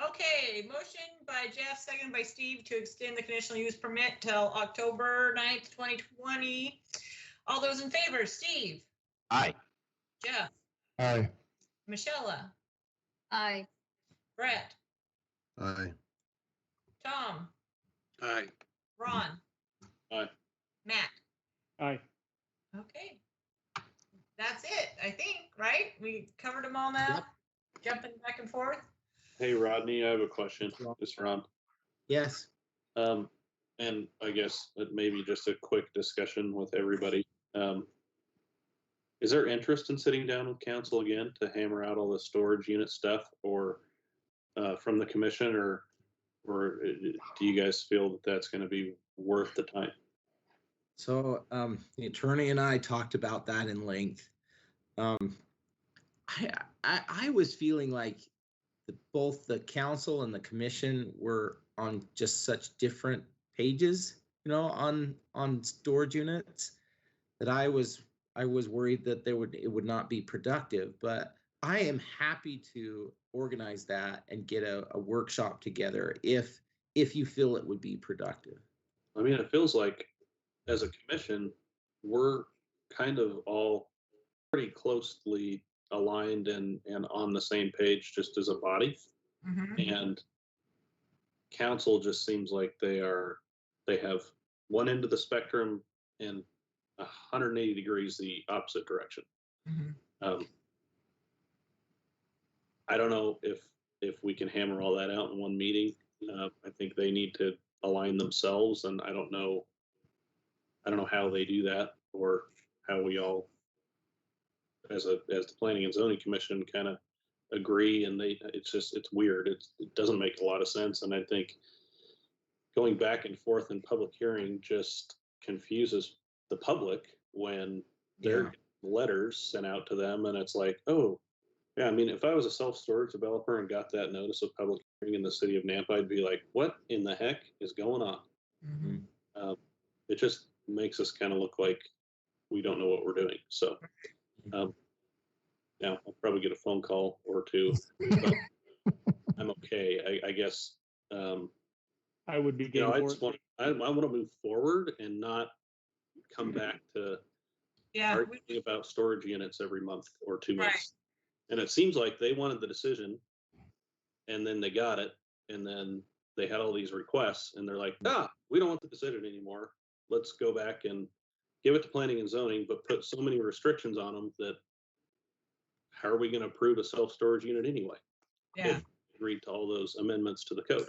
Okay, motion by Jeff, second by Steve to extend the conditional use permit till October 9th, 2020. All those in favor, Steve, Aye. Jeff, Aye. Michelle, Aye. Brett, Aye. Tom, Aye. Ron. Aye. Matt. Aye. Okay. That's it, I think, right? We covered them all now? Jumping back and forth? Hey, Rodney, I have a question. It's Ron. Yes. And I guess it may be just a quick discussion with everybody. Is there interest in sitting down with council again to hammer out all the storage unit stuff, or from the commission, or do you guys feel that that's going to be worth the time? So the attorney and I talked about that in length. I was feeling like both the council and the commission were on just such different pages, on storage units, that I was worried that it would not be productive. But I am happy to organize that and get a workshop together if you feel it would be productive. I mean, it feels like as a commission, we're kind of all pretty closely aligned and on the same page just as a body. And council just seems like they have one end of the spectrum and 180 degrees the opposite direction. I don't know if we can hammer all that out in one meeting. I think they need to align themselves, and I don't know how they do that, or how we all, as the Planning and Zoning Commission, kind of agree. And it's weird. It doesn't make a lot of sense. And I think going back and forth in public hearing just confuses the public when they're getting letters sent out to them, and it's like, oh, yeah, I mean, if I was a self-storage developer and got that notice of public hearing in the city of Nampa, I'd be like, what in the heck is going on? It just makes us kind of look like we don't know what we're doing. So, yeah, I'll probably get a phone call or two, but I'm okay. I guess. I would be. I just want to move forward and not come back to arguing about storage units every month or 2 months. Right. And it seems like they wanted the decision, and then they got it, and then they had all these requests, and they're like, we don't want the decision anymore. Let's go back and give it to planning and zoning, but put so many restrictions on them that how are we going to approve a self-storage unit anyway? Yeah. If we agreed to all those amendments to the code.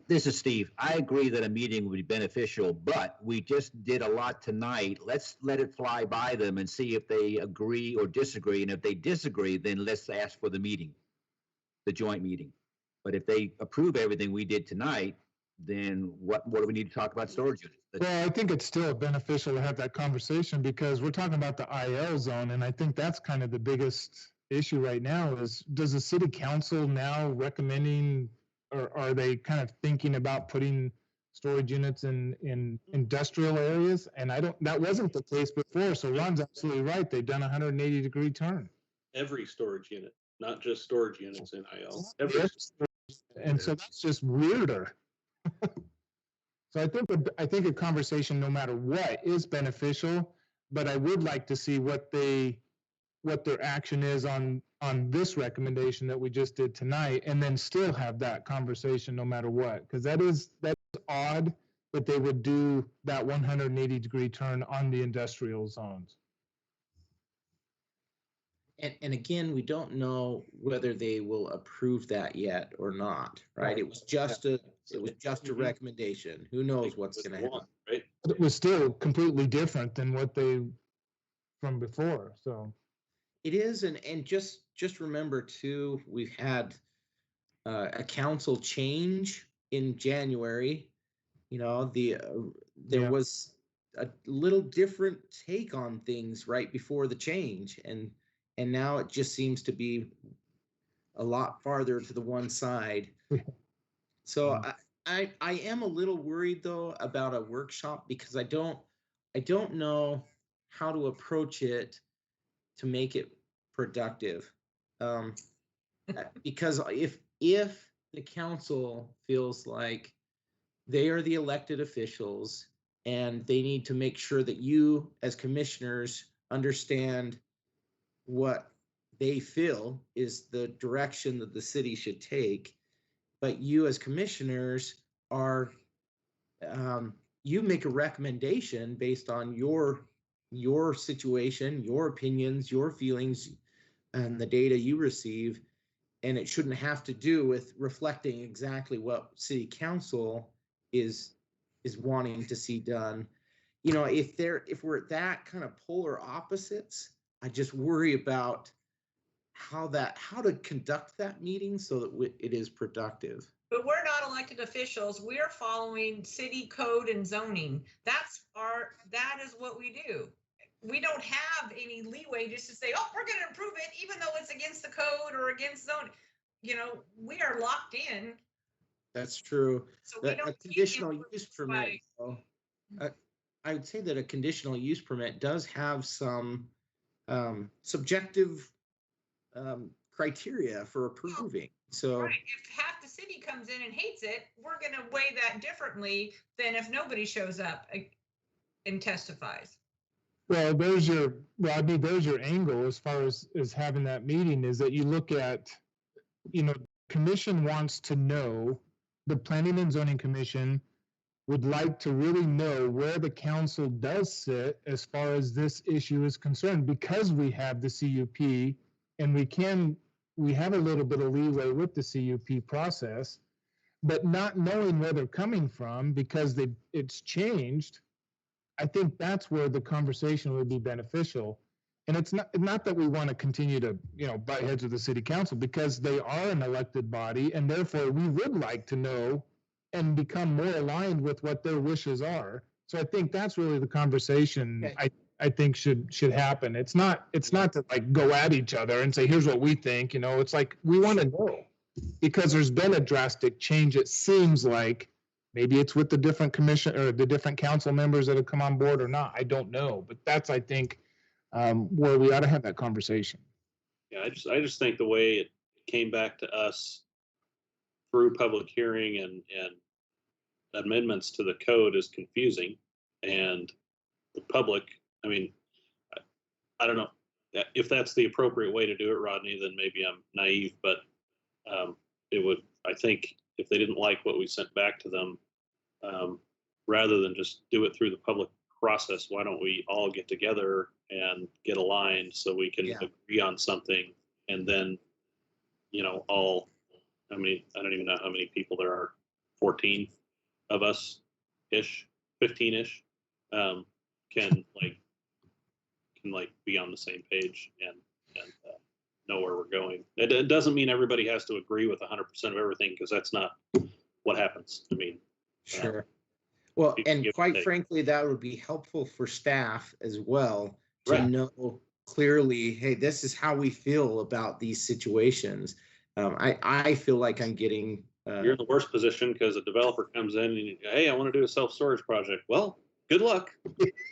This is Steve. I agree that a meeting would be beneficial, but we just did a lot tonight. Let's let it fly by them and see if they agree or disagree. And if they disagree, then let's ask for the meeting, the joint meeting. But if they approve everything we did tonight, then what do we need to talk about storage units? Well, I think it's still beneficial to have that conversation because we're talking about the IL zone. And I think that's kind of the biggest issue right now is, does the city council now recommending, or are they kind of thinking about putting storage units in industrial areas? And that wasn't the case before. So Ron's absolutely right. They've done a 180-degree turn. Every storage unit, not just storage units in IL. And so that's just weirder. So I think a conversation, no matter what, is beneficial, but I would like to see what their action is on this recommendation that we just did tonight, and then still have that conversation no matter what, because that's odd that they would do that 180-degree turn on the industrial zones. And again, we don't know whether they will approve that yet or not, right? It was just a recommendation. Who knows what's going to happen? Right? But it was still completely different than what from before. So it is, and just remember too, we've had a council change in January. There was a little different take on things right before the change, and now it just seems to be a lot farther to the one side. So I am a little worried though about a workshop, because I don't know how to approach it to make it productive. Because if the council feels like they are the elected officials and they need to make sure that you as commissioners understand what they feel is the direction that the city should take, but you as commissioners are, you make a recommendation based on your situation, your opinions, your feelings, and the data you receive, and it shouldn't have to do with reflecting exactly what city council is wanting to see done. You know, if we're at that kind of polar opposites, I just worry about how to conduct that meeting so that it is productive. But we're not elected officials. We're following city code and zoning. That is what we do. We don't have any leeway just to say, oh, we're going to improve it, even though it's against the code or against zoning. You know, we are locked in. That's true. So we A don't conditional use permit, though, I would say that a conditional use permit does have some subjective criteria for approving. So right. If half the city comes in and hates it, we're going to weigh that differently than if nobody shows up and testifies. Well, there's your angle as far as having that meeting, is that you look at, you know, commission wants to know, the Planning and Zoning Commission would like to really know where the council does sit as far as this issue is concerned, because we have the CUP and we have a little bit of leeway with the CUP process, but not knowing where they're coming from because it's changed. I think that's where the conversation would be beneficial. And it's not that we want to continue to, you know, butt heads with the city council, because they are an elected body, and therefore we would like to know and become more aligned with what their wishes are. So I think that's really the conversation. Okay. I think should happen. It's not to like go at each other and say, here's what we think, you know. It's like, we want to know, because there's been a drastic change. It seems like maybe it's with the different commission or the different council members that have come on board or not. I don't know, but that's, I think, where we ought to have that conversation. Yeah, I just think the way it came back to us through public hearing and amendments to the code is confusing, and the public, I mean, I don't know if that's the appropriate way to do it, Rodney. Then maybe I'm naive, but it would, I think, if they didn't like what we sent back to them, rather than just do it through the public process, why don't we all get together and get aligned so we can agree on something, and then, you know, I mean, I don't even know how many people there are, 14 of us ish, 15-ish, can be on the same page and know where we're going. It doesn't mean everybody has to agree with 100% of everything, because that's not what happens. I mean, sure. Well, and quite frankly, that would be helpful for staff as well to know clearly, hey, this is how we feel about these situations. I feel like I'm getting. You're in the worst position, because a developer comes in and, hey, I want to do a self-storage project. Well, good luck.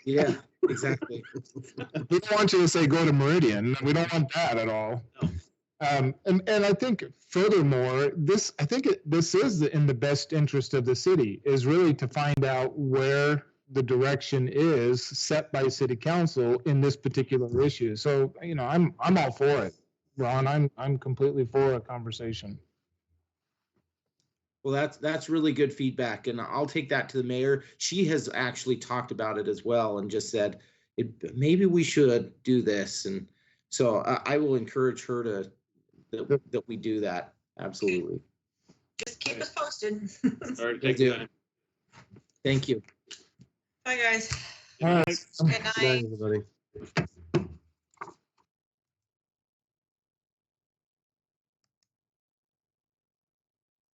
Yeah, exactly. We don't want you to say go to Meridian. We don't want that at all. No. And I think furthermore, this is in the best interest of the city, is really to find out where the direction is set by city council in this particular issue. So, you know, I'm all for it, Ron. I'm completely for a conversation. Well, that's really good feedback, and I'll take that to the mayor. She has actually talked about it as well and just said, maybe we should do this. And so I will encourage her that we do that. Absolutely. Just keep us posted. All right, take your time. Thank you. Bye, guys. All right. Good night. Everybody.